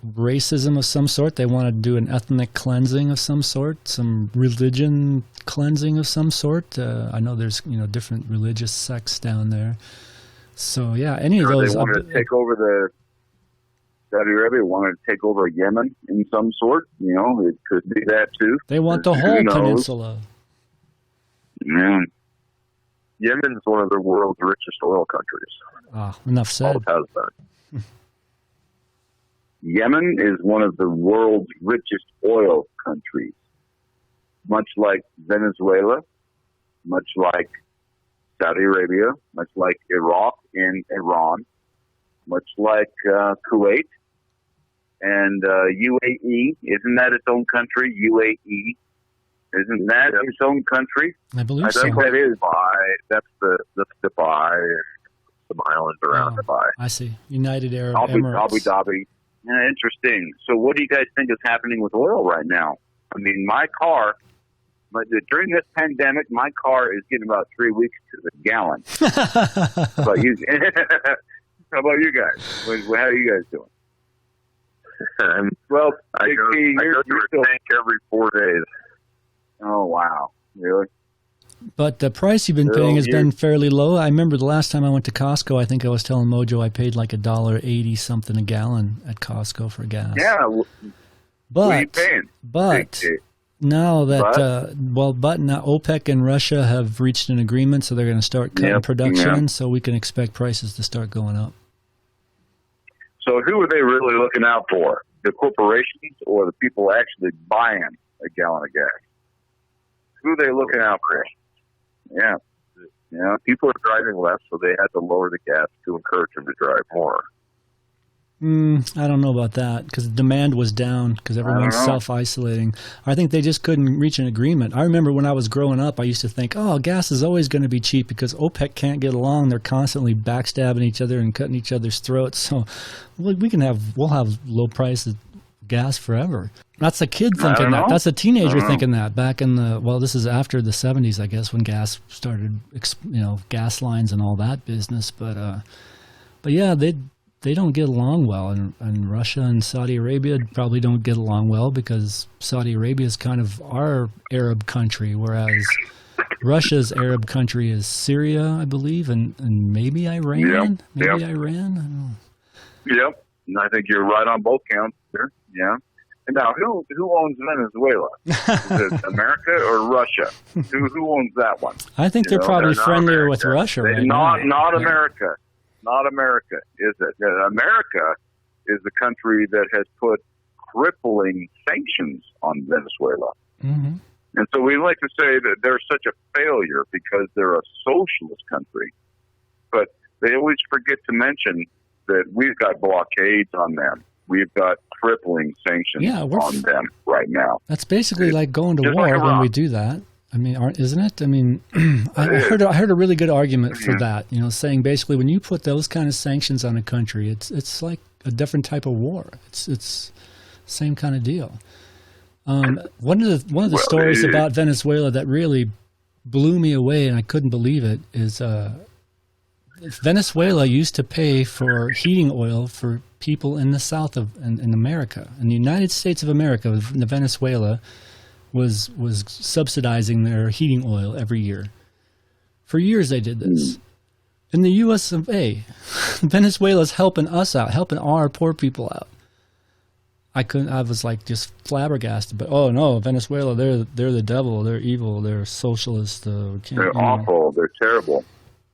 racism of some sort. They want to do an ethnic cleansing of some sort, some religion cleansing of some sort. I know there's different religious sects down there. So yeah, any of those. They wanted to take over Saudi Arabia wanted to take over Yemen in some sort. It could be that too. They want the whole peninsula. Yeah. Yemen's one of the world's richest oil countries. Enough said. Always has been. Yemen is one of the world's richest oil countries, much like Venezuela, much like Saudi Arabia, much like Iraq and Iran, much like Kuwait, and UAE. Isn't that its own country? UAE. Isn't that its own country? I believe I so. think that is Dubai. That's Dubai, some islands around Dubai. I see. United Arab Abu Emirates. Dhabi. Yeah, interesting. So what do you guys think is happening with oil right now? I mean, my car, during this pandemic, my car is getting about 3 weeks to the gallon. How about you? How about you guys? How are you guys doing? Well, I go to a tank every 4 days. Oh, wow. Really? But the price you've been paying has been fairly low. I remember the last time I went to Costco, I think I was telling Mojo I paid like $1.80 something a gallon at Costco for gas. Yeah. What are you paying? But now that, now OPEC and Russia have reached an agreement, so they're going to start cutting production, so we can expect prices to start going up. So who are they really looking out for? The corporations or the people actually buying a gallon of gas? Who are they looking out for? Yeah. Yeah, people are driving less, so they had to lower the gas to encourage them to drive more. I don't know about that because demand was down because everyone's self-isolating. I think they just couldn't reach an agreement. I remember when I was growing up, I used to think, gas is always going to be cheap because OPEC can't get along. They're constantly backstabbing each other and cutting each other's throats. So we'll have low prices gas forever. That's a kid thinking that. That's a teenager thinking that back in this is after the 70s, I guess, when gas started, gas lines and all that business. But yeah, they don't get along well, and Russia and Saudi Arabia probably don't get along well because Saudi Arabia is kind of our Arab country, whereas Russia's Arab country is Syria, I believe, and maybe Iran. Iran. I don't know. Yep, and I think you're right on both counts there. Yeah. And now, who owns Venezuela? Is it America or Russia? Who owns that one? I think they're probably friendlier with Russia right now. Not America. Not America, is it? America is the country that has put crippling sanctions on Venezuela. Mm-hmm. And so we like to say that they're such a failure because they're a socialist country. But they always forget to mention that we've got blockades on them. We've got crippling sanctions on them right now. That's basically like going to war when we do that. I mean, isn't it? I mean, I heard a really good argument for that. Saying basically when you put those kind of sanctions on a country, it's like a different type of war. It's same kind of deal. One of the stories about Venezuela that really blew me away, and I couldn't believe it, is Venezuela used to pay for heating oil for people in the South in America. In the United States of America, Venezuela was subsidizing their heating oil every year. For years they did this. In the U.S. of A., Venezuela's helping us out, helping our poor people out. I was like just flabbergasted. But no, Venezuela, they're the devil, they're evil, they're socialist. They're awful, they're terrible.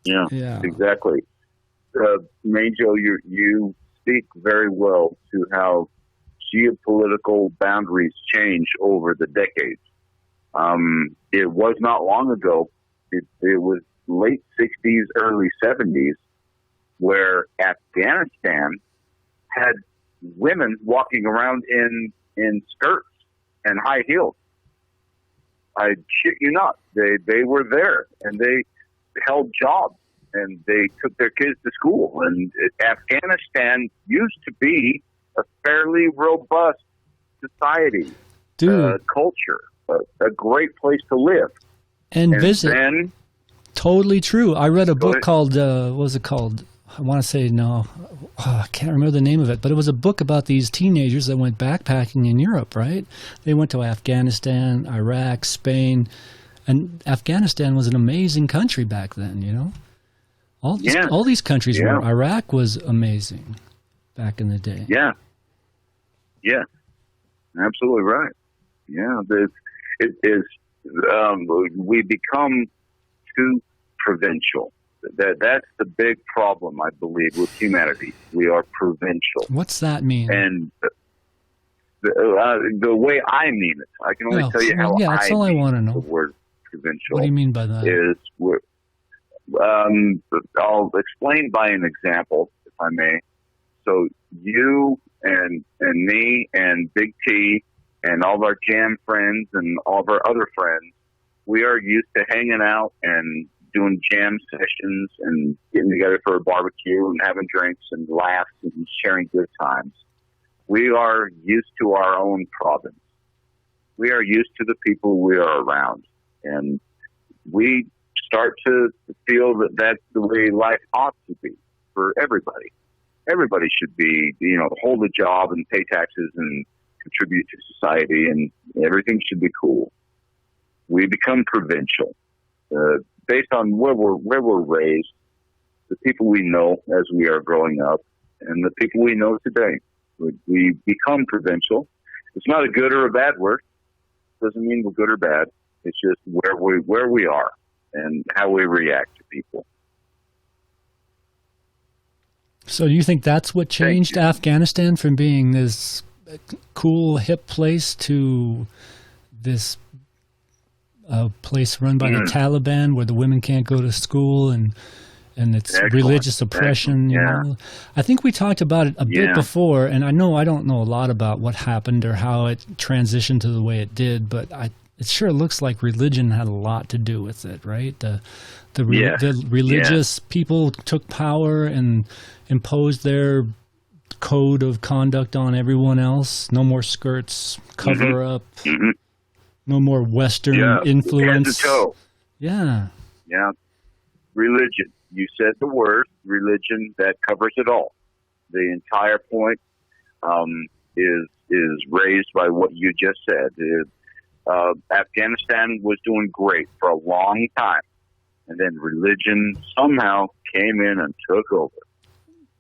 Yeah, exactly. Majo, you speak very well to how geopolitical boundaries change over the decades. It was not long ago. It was late 60s, early 70s, where Afghanistan had women walking around in skirts and high heels. I shit you not. They were there, and they held jobs, and they took their kids to school. And Afghanistan used to be a fairly robust society, culture, a great place to live. And visit. Then, totally true. I read a book called, what was it called? I want to say, I can't remember the name of it, but it was a book about these teenagers that went backpacking in Europe, right? They went to Afghanistan, Iraq, Spain, and Afghanistan was an amazing country back then, All these countries were. Iraq was amazing back in the day. Yeah. Yeah. Absolutely right. Yeah. We become too provincial. That's the big problem, I believe, with humanity. We are provincial. What's that mean? And the way I mean it, I can only tell you how that's all I want to know. The word provincial. What do you mean by that? I'll explain by an example, if I may. So you and me and Big T and all of our jam friends and all of our other friends, we are used to hanging out and doing jam sessions and getting together for a barbecue and having drinks and laughs and sharing good times. We are used to our own province. We are used to the people we are around. And we start to feel that that's the way life ought to be for everybody. Everybody should be, hold a job and pay taxes and contribute to society, and everything should be cool. We become provincial based on where we're raised, the people we know as we are growing up, and the people we know today. We become provincial. It's not a good or a bad word. It doesn't mean we're good or bad. It's just where we are and how we react to people. So do you think that's what changed Afghanistan from being this cool, hip place to this place run by the Taliban where the women can't go to school and it's religious oppression? You know? I think we talked about it a bit before, and I don't know a lot about what happened or how it transitioned to the way it did, but it sure looks like religion had a lot to do with it, right? The religious people took power and imposed their code of conduct on everyone else. No more skirts, cover up, no more Western influence. Head to toe. Yeah. Religion. You said the word religion. That covers it all. The entire point is raised by what you just said. Afghanistan was doing great for a long time, and then religion somehow came in and took over.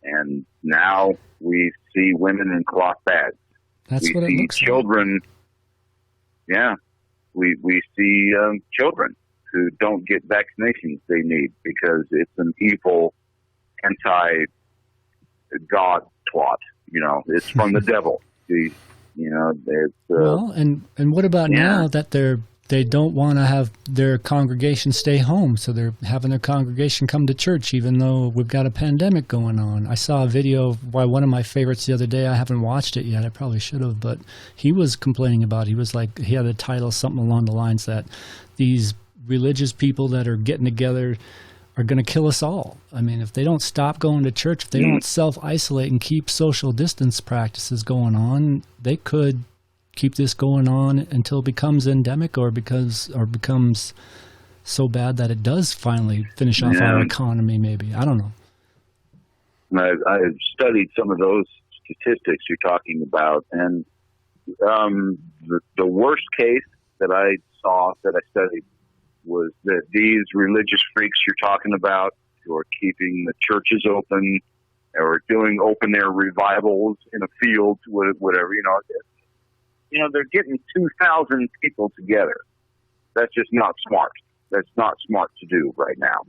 And now we see women in cloth bags. That's what it looks like. Children. Yeah, we see children who don't get vaccinations they need because it's an evil anti-God twat. It's from the devil. Well, and what about now that they don't want to have their congregation stay home, so they're having their congregation come to church even though we've got a pandemic going on. I saw a video by one of my favorites the other day. I haven't watched it yet. I probably should have, but he was complaining about it. He was like, he had a title, something along the lines that these religious people that are getting together are going to kill us all. I mean, if they don't stop going to church, if they don't self-isolate and keep social distance practices going on, they could keep this going on until it becomes endemic or becomes so bad that it does finally finish off our economy, maybe. I don't know. I've studied some of those statistics you're talking about, and the worst case that I saw, that I studied, was that these religious freaks you're talking about, who are keeping the churches open or doing open-air revivals in a field, whatever, they're getting 2,000 people together. That's just not smart. That's not smart to do right now.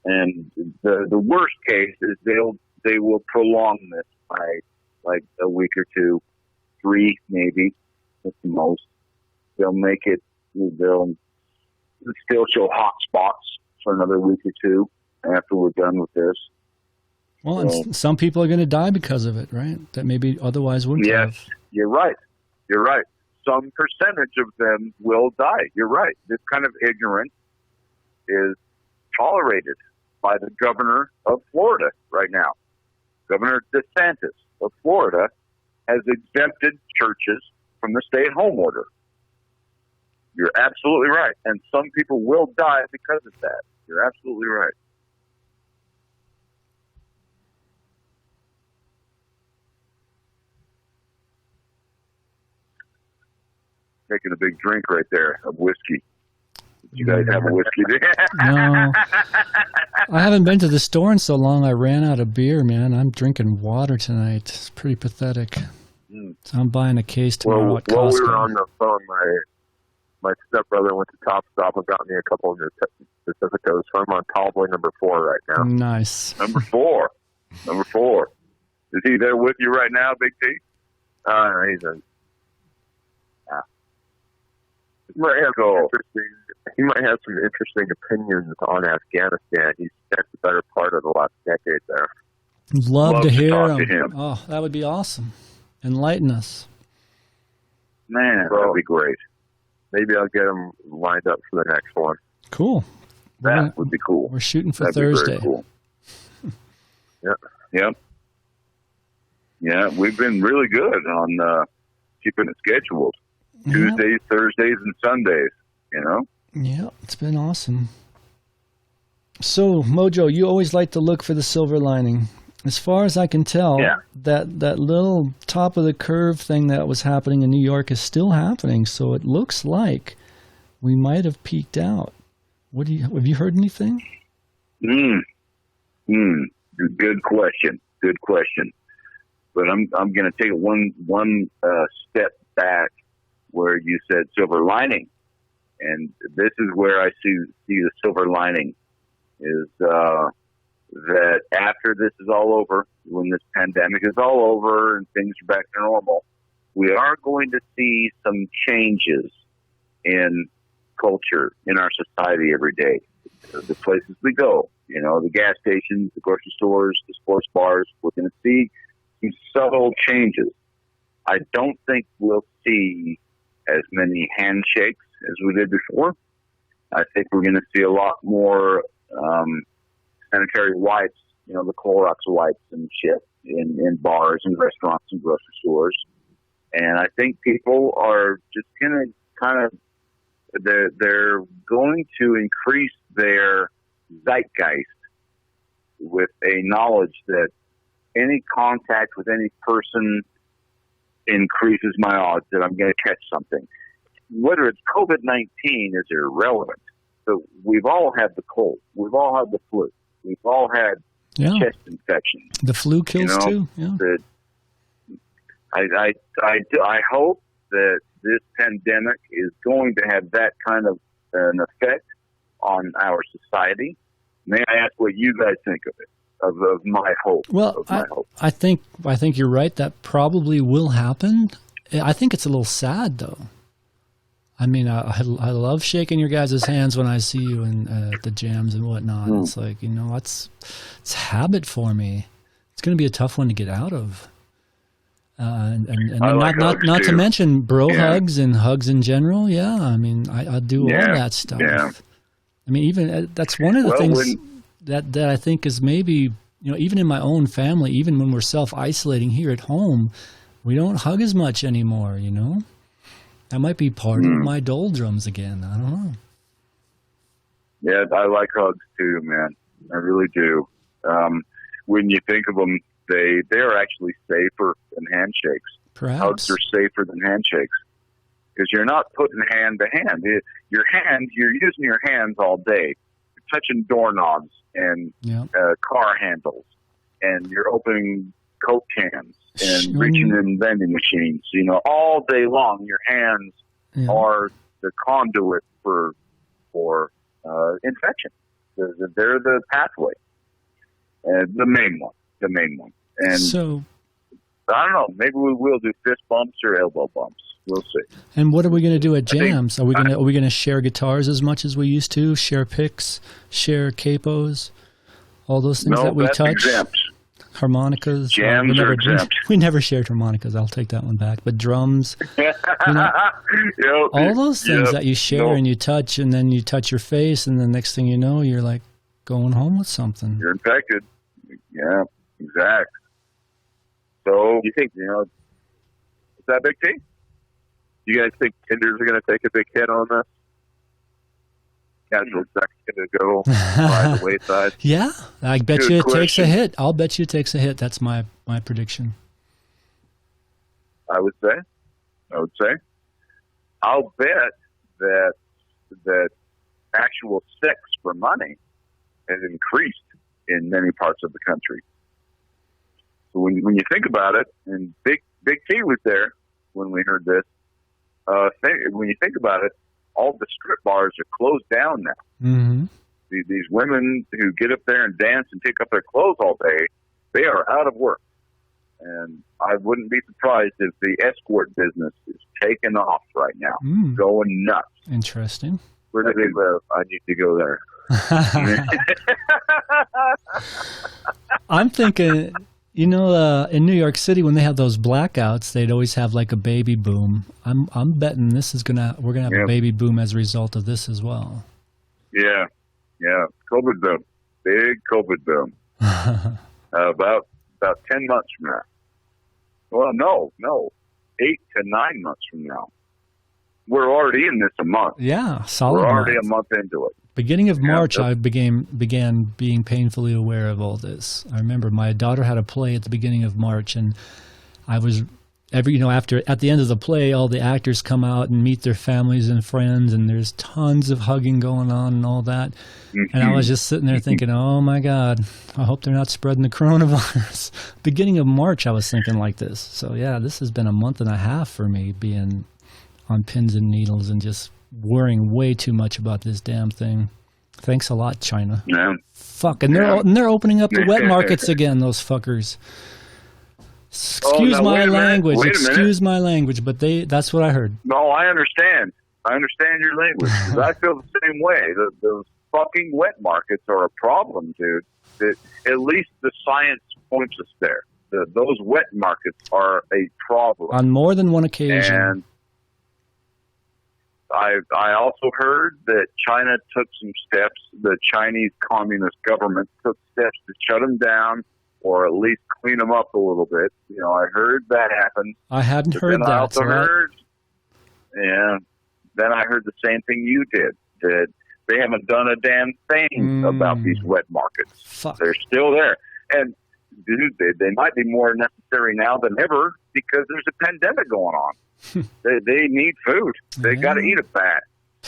And the worst case is they will prolong this by like a week or two, 3 maybe at the most. They'll still show hot spots for another week or 2 after we're done with this. Well, and some people are going to die because of it, right? That maybe otherwise wouldn't have. Yes, you're right. Some percentage of them will die. You're right. This kind of ignorance is tolerated by the governor of Florida right now. Governor DeSantis of Florida has exempted churches from the stay-at-home order. You're absolutely right. And some people will die because of that. You're absolutely right. Taking a big drink right there of whiskey. You guys have a whiskey? No. I haven't been to the store in so long I ran out of beer, man. I'm drinking water tonight. It's pretty pathetic. So I'm buying a case tomorrow at Costco. While we were on the phone, my stepbrother went to Top Stop and got me a couple of Pacificos, so I'm on Tallboy number 4 right now. Nice. Number 4. Number 4. Is he there with you right now, Big T? He's in. He might have some interesting opinions on Afghanistan. He spent the better part of the last decade there. Love to hear talk to him. Oh, that would be awesome. Enlighten us. Man, that'd be great. Maybe I'll get him lined up for the next one. Cool. That would be cool. We're shooting for That'd Thursday. Be very cool. Yep. Yeah, we've been really good on keeping it scheduled. Tuesdays, Thursdays, and Sundays, you know? Yeah, it's been awesome. So, Mojo, you always like to look for the silver lining. As far as I can tell, that little top of the curve thing that was happening in New York is still happening. So it looks like we might have peaked out. Have you heard anything? Good question. But I'm going to take one step back where you said silver lining, and this is where I see the silver lining is that after this is all over, when this pandemic is all over and things are back to normal, we are going to see some changes in culture in our society every day. The places we go, you know, the gas stations, the grocery stores, the sports bars, we're going to see some subtle changes. I don't think we'll see as many handshakes as we did before. I think we're going to see a lot more sanitary wipes, you know, the Clorox wipes and shit in bars and restaurants and grocery stores. And I think people are just going to kind of, they're going to increase their zeitgeist with a knowledge that any contact with any person increases my odds that I'm going to catch something. Whether it's COVID-19 is irrelevant. So we've all had the cold. We've all had the flu. We've all had chest infections. The flu kills too. Yeah. I hope that this pandemic is going to have that kind of an effect on our society. May I ask what you guys think of it? Of my hope. Well, I think you're right. That probably will happen. I think it's a little sad, though. I mean, I love shaking your guys' hands when I see you at the jams and whatnot. It's like, you know, it's habit for me. It's going to be a tough one to get out of. And not to mention hugs and hugs in general. Yeah, I mean, I do all that stuff. Yeah. I mean, even that's one of the things that I think is maybe, you know, even in my own family, even when we're self-isolating here at home, we don't hug as much anymore, you know? That might be part of my doldrums again. I don't know. Yeah, I like hugs too, man. I really do. When you think of them, they are actually safer than handshakes. Perhaps. Hugs are safer than handshakes because you're not putting hand to hand. You're using your hands all day. You're touching doorknobs and car handles, and you're opening Coke cans and reaching in vending machines. You know, all day long, your hands are the conduit for infection. They're the pathway, the main one. And so, I don't know. Maybe we will do fist bumps or elbow bumps. We'll see. And what are we going to do at jams? Are we going to share guitars as much as we used to? Share picks, share capos, all those things that we touch. Exempt. Harmonicas. Jams are exempt. We never shared harmonicas. I'll take that one back. But drums, you know, all those things that you share and you touch, and then you touch your face, and the next thing you know, you're like going home with something. You're infected. Yeah, exactly. So you think, you know, is that Big T? You guys think Tinder's are going to take a big hit on this? Casual sex going to go by the wayside? Yeah, I bet you it takes a hit. I'll bet you it takes a hit. That's my prediction. I would say. I'll bet that actual sex for money has increased in many parts of the country. So when you think about it, and Big T was there when we heard this. When you think about it, all the strip bars are closed down now. Mm-hmm. These women who get up there and dance and pick up their clothes all day, they are out of work. And I wouldn't be surprised if the escort business is taking off right now, going nuts. Interesting. Where do they live? I need to go there. I'm thinking, in New York City when they have those blackouts, they'd always have like a baby boom. I'm betting we're gonna have a baby boom as a result of this as well. Yeah. COVID boom, big COVID boom. About 10 months from now. Well, no, 8 to 9 months from now. We're already in this a month. Yeah, solid. We're already a month into it. Beginning of March, I began being painfully aware of all this. I remember my daughter had a play at the beginning of March, and I was at the end of the play, all the actors come out and meet their families and friends, and there's tons of hugging going on and all that. And I was just sitting there thinking, oh my God, I hope they're not spreading the coronavirus. Beginning of March, I was thinking like this. So yeah, this has been a month and a half for me being on pins and needles and just worrying way too much about this damn thing. Thanks a lot, China. Yeah. Fuck, and they're opening up the wet markets again, those fuckers. Excuse my language. Excuse my language, but that's what I heard. No, I understand. I understand your language. 'Cause I feel the same way. Those fucking wet markets are a problem, dude. At least the science points us there. Those wet markets are a problem. On more than one occasion. And I also heard that China took some steps, the Chinese Communist government took steps to shut them down or at least clean them up a little bit. I heard that happen. I hadn't heard that. I also heard, then I heard the same thing you did, that they haven't done a damn thing about these wet markets. Fuck. They're still there. And, dude, they might be more necessary now than ever because there's a pandemic going on. They need food. They got to eat a bat.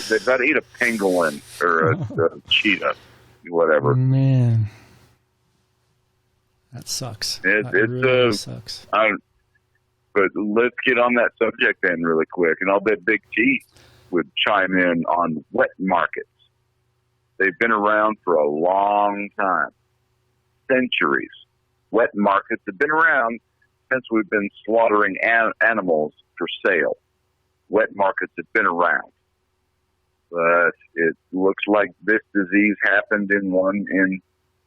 They've got to eat a pangolin or a cheetah, whatever. Man. That sucks. That really sucks. But let's get on that subject then really quick, and I'll bet BigT would chime in on wet markets. They've been around for a long time, centuries. Wet markets have been around since we've been slaughtering animals for sale. Wet markets have been around. But it looks like this disease happened in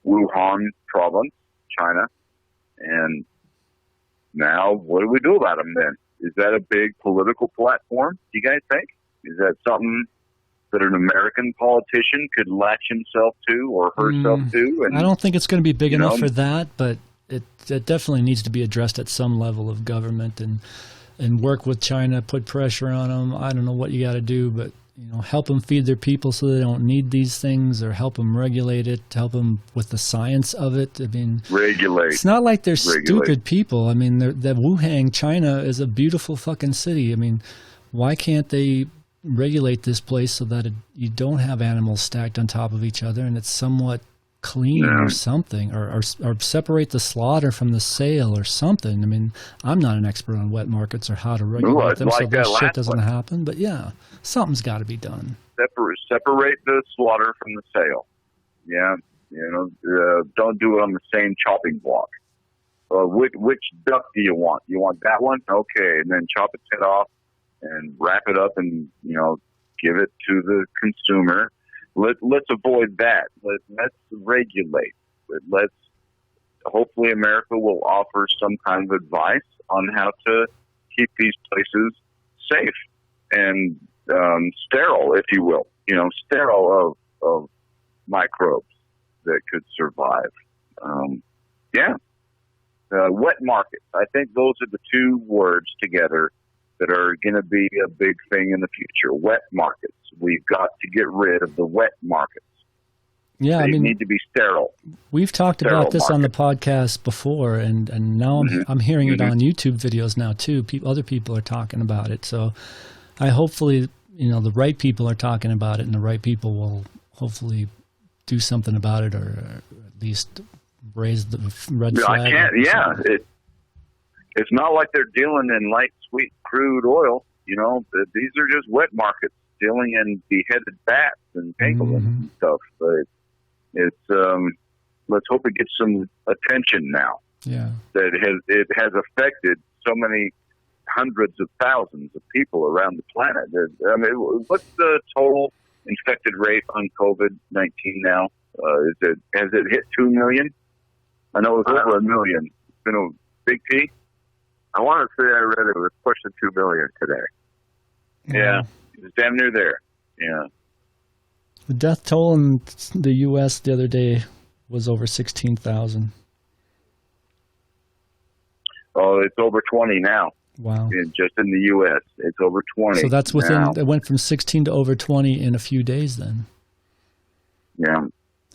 Wuhan province, China. And now what do we do about them then? Is that a big political platform, do you guys think? Is that something that an American politician could latch himself to or herself to? And, I don't think it's going to be big enough for that, but it definitely needs to be addressed at some level of government and work with China, put pressure on them. I don't know what you got to do, but help them feed their people so they don't need these things, or help them regulate it, help them with the science of it. I mean, regulate. It's not like they're stupid people. I mean, that Wuhan, China is a beautiful fucking city. I mean, why can't they regulate this place so that you don't have animals stacked on top of each other and it's somewhat clean or something, or separate the slaughter from the sale or something. I mean, I'm not an expert on wet markets or how to regulate them so this shit doesn't happen, but yeah, something's got to be done. Separate the slaughter from the sale. Yeah, don't do it on the same chopping block. Which duck do you want? You want that one? Okay, and then chop its head off and wrap it up and give it to the consumer. Let's avoid that. Let's regulate. Hopefully America will offer some kind of advice on how to keep these places safe and sterile, if you will. Sterile of microbes that could survive. Wet markets. I think those are the two words together that are going to be a big thing in the future. Wet markets. We've got to get rid of the wet markets. Yeah, they need to be sterile. We've talked about this on the podcast before, and now I'm hearing it on YouTube videos now too. Other people are talking about it. So I hopefully, the right people are talking about it, and the right people will hopefully do something about it, or at least raise the red flag. It's not like they're dealing in light, sweet, crude oil. These are just wet markets dealing in beheaded bats and pangolins and stuff. But It's let's hope it gets some attention now. Yeah. That it has affected so many hundreds of thousands of people around the planet. I mean, what's the total infected rate on COVID-19 now? Has it hit 2 million? I know it was over 1 million. It's been a big T. I want to say I read it was pushing 2 million today. Yeah, it's damn near there. Yeah. The death toll in the U.S. the other day was over 16,000. Oh, it's over 20 now. Wow. Just in the U.S., it's over 20. So that's now. it went from 16 to over 20 in a few days then. Yeah.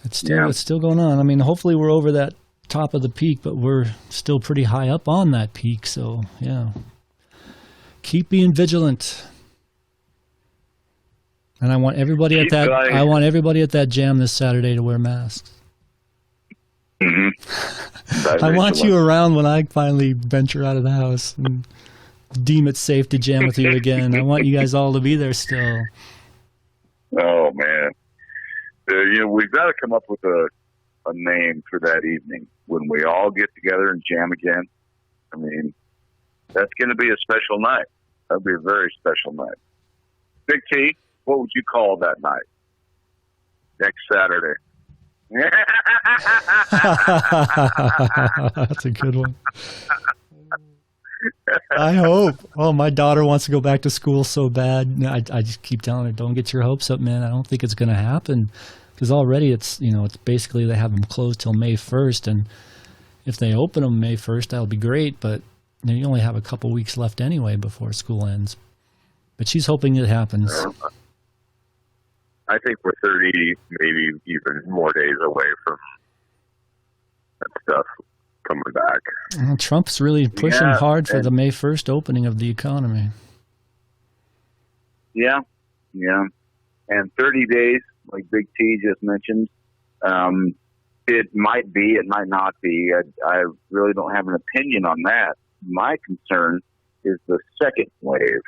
It's still going on. I mean, hopefully we're over that top of the peak, but we're still pretty high up on that peak. So, yeah. Keep being vigilant. And I want everybody at that jam this Saturday to wear masks. Mm-hmm. I want you around when I finally venture out of the house and deem it safe to jam with you again. I want you guys all to be there still. Oh man, we've got to come up with a name for that evening when we all get together and jam again. I mean, that's going to be a special night. That'll be a very special night. Big T, what would you call that night? Next Saturday. That's a good one. I hope. Oh, my daughter wants to go back to school so bad. I just keep telling her, don't get your hopes up, man. I don't think it's going to happen because already it's basically they have them closed till May 1st. And if they open them May 1st, that'll be great. But you only have a couple weeks left anyway before school ends. But she's hoping it happens. I think we're 30, maybe even more days away from that stuff coming back. Well, Trump's really pushing hard for the May 1st opening of the economy. Yeah. And 30 days, like Big T just mentioned, it might be, it might not be. I really don't have an opinion on that. My concern is the second wave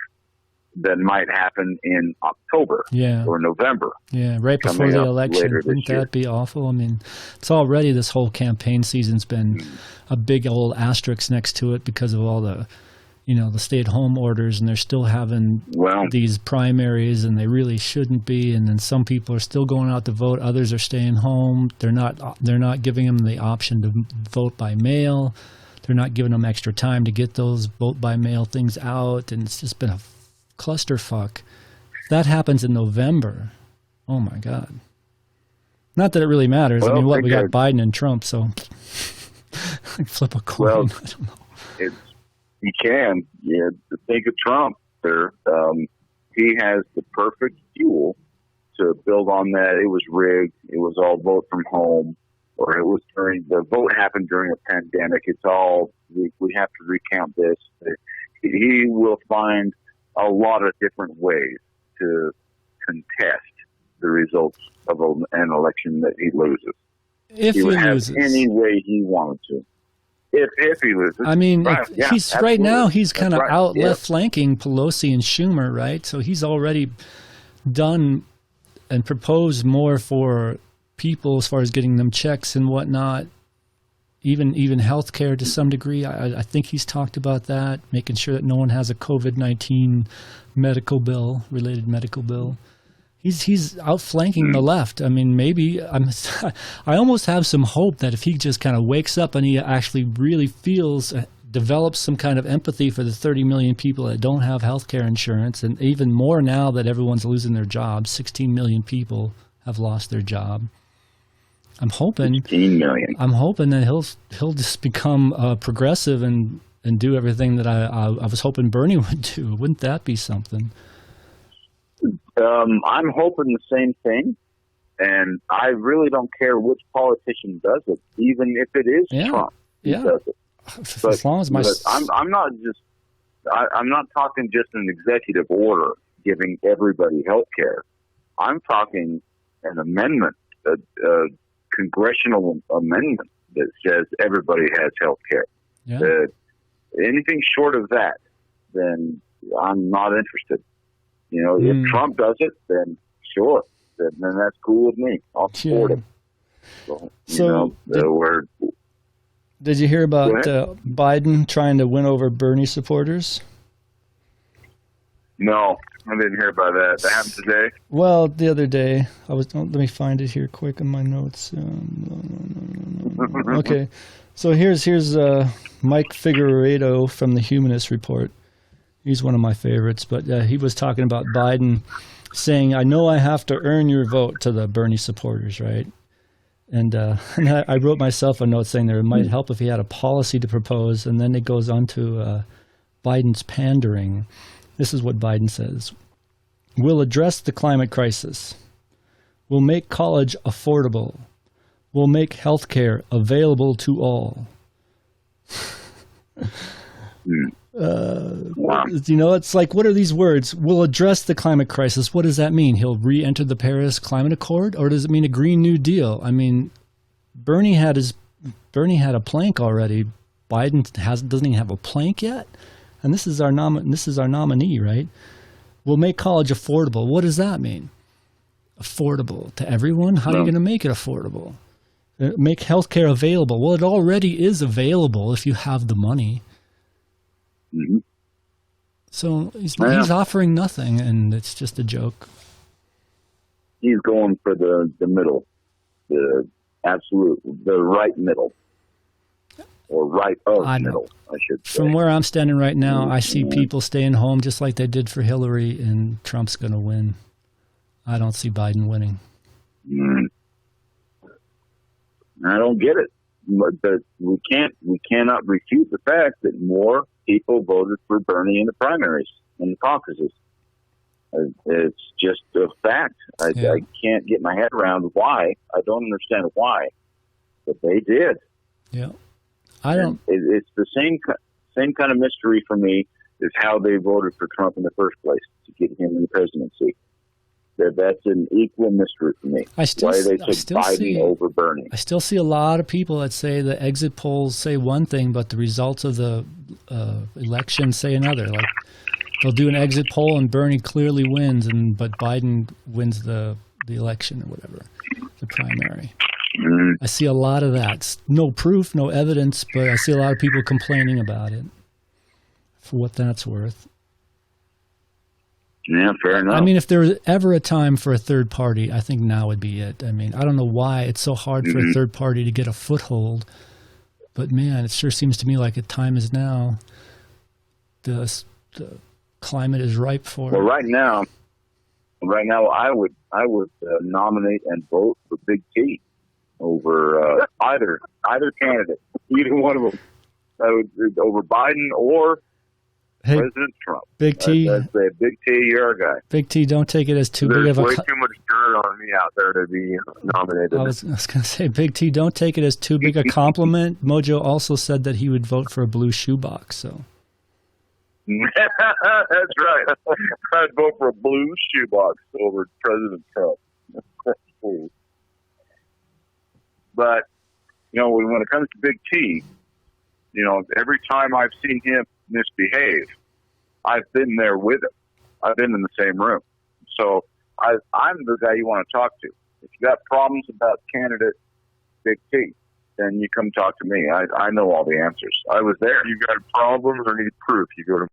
that might happen in October or November. Yeah, right before the election. Wouldn't that be awful? I mean, it's already this whole campaign season's been a big old asterisk next to it because of all the, the stay-at-home orders, and they're still having these primaries, and they really shouldn't be. And then some people are still going out to vote. Others are staying home. They're not giving them the option to vote by mail. They're not giving them extra time to get those vote by mail things out, and it's just been a clusterfuck. If that happens in November, oh my God. Not that it really matters. I mean, we got Biden and Trump, so flip a coin. Well, I don't know. You can. Yeah, think of Trump, sir. He has the perfect fuel to build on that. It was rigged. It was all vote from home, or it was the vote happened during a pandemic. It's all, we have to recount this. He will find a lot of different ways to contest the results of an election that he loses. If he loses. Any way he wanted to. If he loses. I mean, right now he's kind of left flanking Pelosi and Schumer, right? So he's already done and proposed more for people as far as getting them checks and whatnot. Even health care to some degree. I think he's talked about that, making sure that no one has a COVID-19 related medical bill. He's outflanking the left. I mean, maybe I almost have some hope that if he just kind of wakes up and he actually really develops some kind of empathy for the 30 million people that don't have health care insurance, and even more now that everyone's losing their jobs. 16 million people have lost their job. I'm hoping 15 million. I'm hoping that he'll just become progressive and do everything that I was hoping Bernie would do. Wouldn't that be something? I'm hoping the same thing, and I really don't care which politician does it, even if it is Trump who does it. But, as long as I'm not talking just an executive order giving everybody health care. I'm talking an amendment, a congressional amendment that says everybody has health care. Yeah. Anything short of that, then I'm not interested. If Trump does it, then sure. Then that's cool with me. I'll support it. So, did you hear about Biden trying to win over Bernie supporters? No, I didn't hear about that. That happened today? Well, the other day, let me find it here quick in my notes. Okay, so here's Mike Figueredo from the Humanist Report. He's one of my favorites, but he was talking about Biden saying, "I know I have to earn your vote," to the Bernie supporters, right? And I wrote myself a note saying that it might help if he had a policy to propose, and then it goes on to Biden's pandering. This is what Biden says. "We'll address the climate crisis. We'll make college affordable. We'll make health care available to all." It's like, what are these words? We'll address the climate crisis. What does that mean? He'll re-enter the Paris Climate Accord, or does it mean a Green New Deal? I mean, Bernie had a plank already. Biden doesn't even have a plank yet, and this is our nominee, right? We'll make college affordable. What does that mean? Affordable to everyone? How are you going to make it affordable? Make healthcare available. Well, it already is available if you have the money. Mm-hmm. So he's offering nothing, and it's just a joke. He's going for the middle, the right middle, or right of middle, I should say. From where I'm standing right now, I see people staying home just like they did for Hillary, and Trump's going to win. I don't see Biden winning. I don't get it, but we cannot refute the fact that more people voted for Bernie in the primaries, in the caucuses. It's just a fact. I can't get my head around why. I don't understand why, but they did. Yeah, I don't. It's the same kind of mystery for me as how they voted for Trump in the first place to get him in the presidency. That's an equal mystery for me. Why they took Biden over Bernie. I still see a lot of people that say the exit polls say one thing, but the results of the election say another. Like, they'll do an exit poll and Bernie clearly wins, but Biden wins the election or whatever, the primary. I see a lot of that. No proof, no evidence, but I see a lot of people complaining about it, for what that's worth. Yeah, fair enough. I mean, if there was ever a time for a third party, I think now would be it. I mean, I don't know why it's so hard for a third party to get a foothold, but man, it sure seems to me like a time is now. The climate is ripe for it. Well, right now, I would nominate and vote for Big T over either candidate, either one of them. I would over Biden or President Trump. Big T. I'd say, Big T, you're a guy. Big T, don't take it as too big of a... There's way too much dirt on me out there to be nominated. I was going to say, Big T, don't take it as too big a compliment. Mojo also said that he would vote for a blue shoebox, so... That's right. I'd vote for a blue shoebox over President Trump. But, when it comes to Big T, every time I've seen him misbehave, I've been there with him. I've been in the same room. So I'm the guy you want to talk to. If you got problems about candidate Big T, then you come talk to me. I know all the answers. I was there. You got problems or need proof, you go to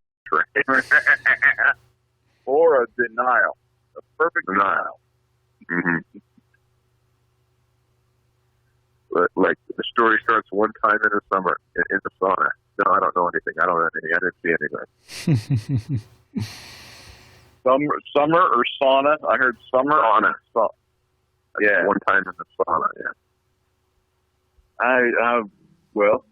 or a denial. A perfect denial. Mm-hmm. Like, the story starts one time in the summer in the sauna. No, I don't know anything. I don't know anything. I didn't see anything. Summer or sauna? I heard summer. Sauna. Yeah. One time in the sauna, yeah. Well.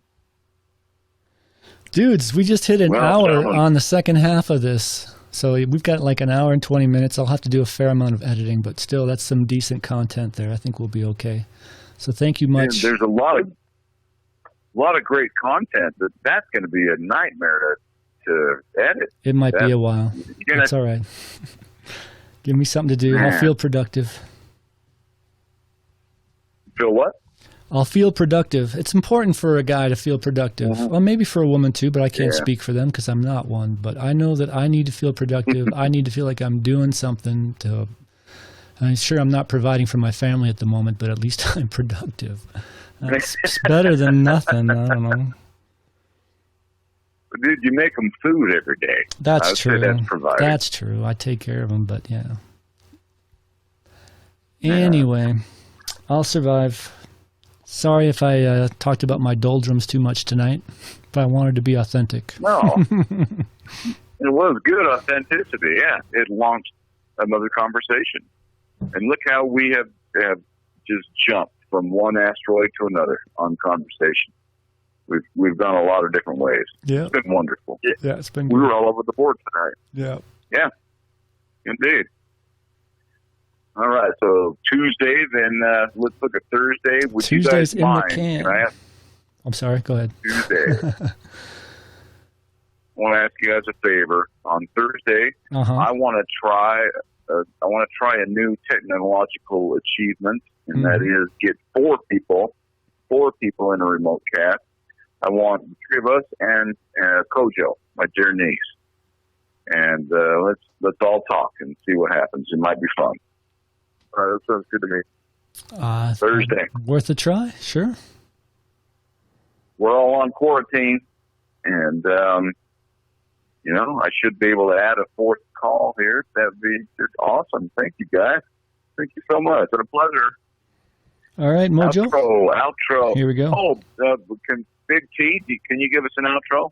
Dudes, we just hit an hour on the second half of this. So we've got like an hour and 20 minutes. I'll have to do a fair amount of editing, but still, that's some decent content there. I think we'll be okay. So thank you much. And there's a lot of great content. That's going to be a nightmare to edit. It might be a while. That's all right. Give me something to do. I'll feel productive. Feel what? I'll feel productive. It's important for a guy to feel productive. Mm-hmm. Well, maybe for a woman too, but I can't speak for them because I'm not one. But I know that I need to feel productive. I need to feel like I'm doing something to I'm sure I'm not providing for my family at the moment, but at least I'm productive. It's better than nothing. I don't know. Dude, you make them food every day. That's true. That's providing. That's true. I take care of them, but yeah. Anyway, I'll survive. Sorry if I talked about my doldrums too much tonight, but I wanted to be authentic. No. It was good authenticity, yeah. It launched another conversation. And look how we have just jumped from one asteroid to another on conversation. We've gone a lot of different ways. Yeah. It's been wonderful. Yeah, it's been We were all over the board tonight. Yeah. Yeah, indeed. All right, so Tuesday, then let's look at Thursday. Would Tuesday's you guys mind? in the can. Can I ask I'm sorry, go ahead. Tuesday? I want to ask you guys a favor. On Thursday, I want to try a new technological achievement, and that is get four people in a remote cast. I want the three of us and Kojo, my dear niece, and let's all talk and see what happens. It might be fun. All right, that sounds good to me. Thursday, worth a try, sure. we're all on quarantine, and I should be able to add a fourth call here. That'd be just awesome. Thank you, guys. Thank you so much. It's been a pleasure. All right, Mojo. Outro. Here we go. Oh, Big T, can you give us an outro?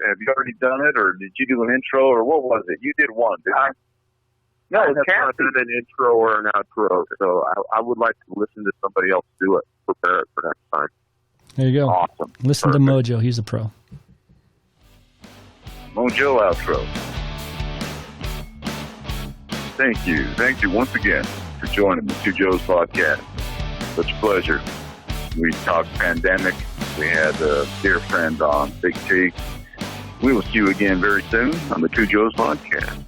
Have you already done it, or did you do an intro, or what was it? You did one, didn't you? No, I have not done an intro or an outro, so I would like to listen to somebody else do it. Prepare it for next time. There you go. Awesome. Listen to Mojo. He's a pro. Mojo outro. Thank you once again for joining the Two Joes podcast. Such a pleasure. We talked pandemic. We had a dear friend on, Big T. We will see you again very soon on the Two Joes podcast.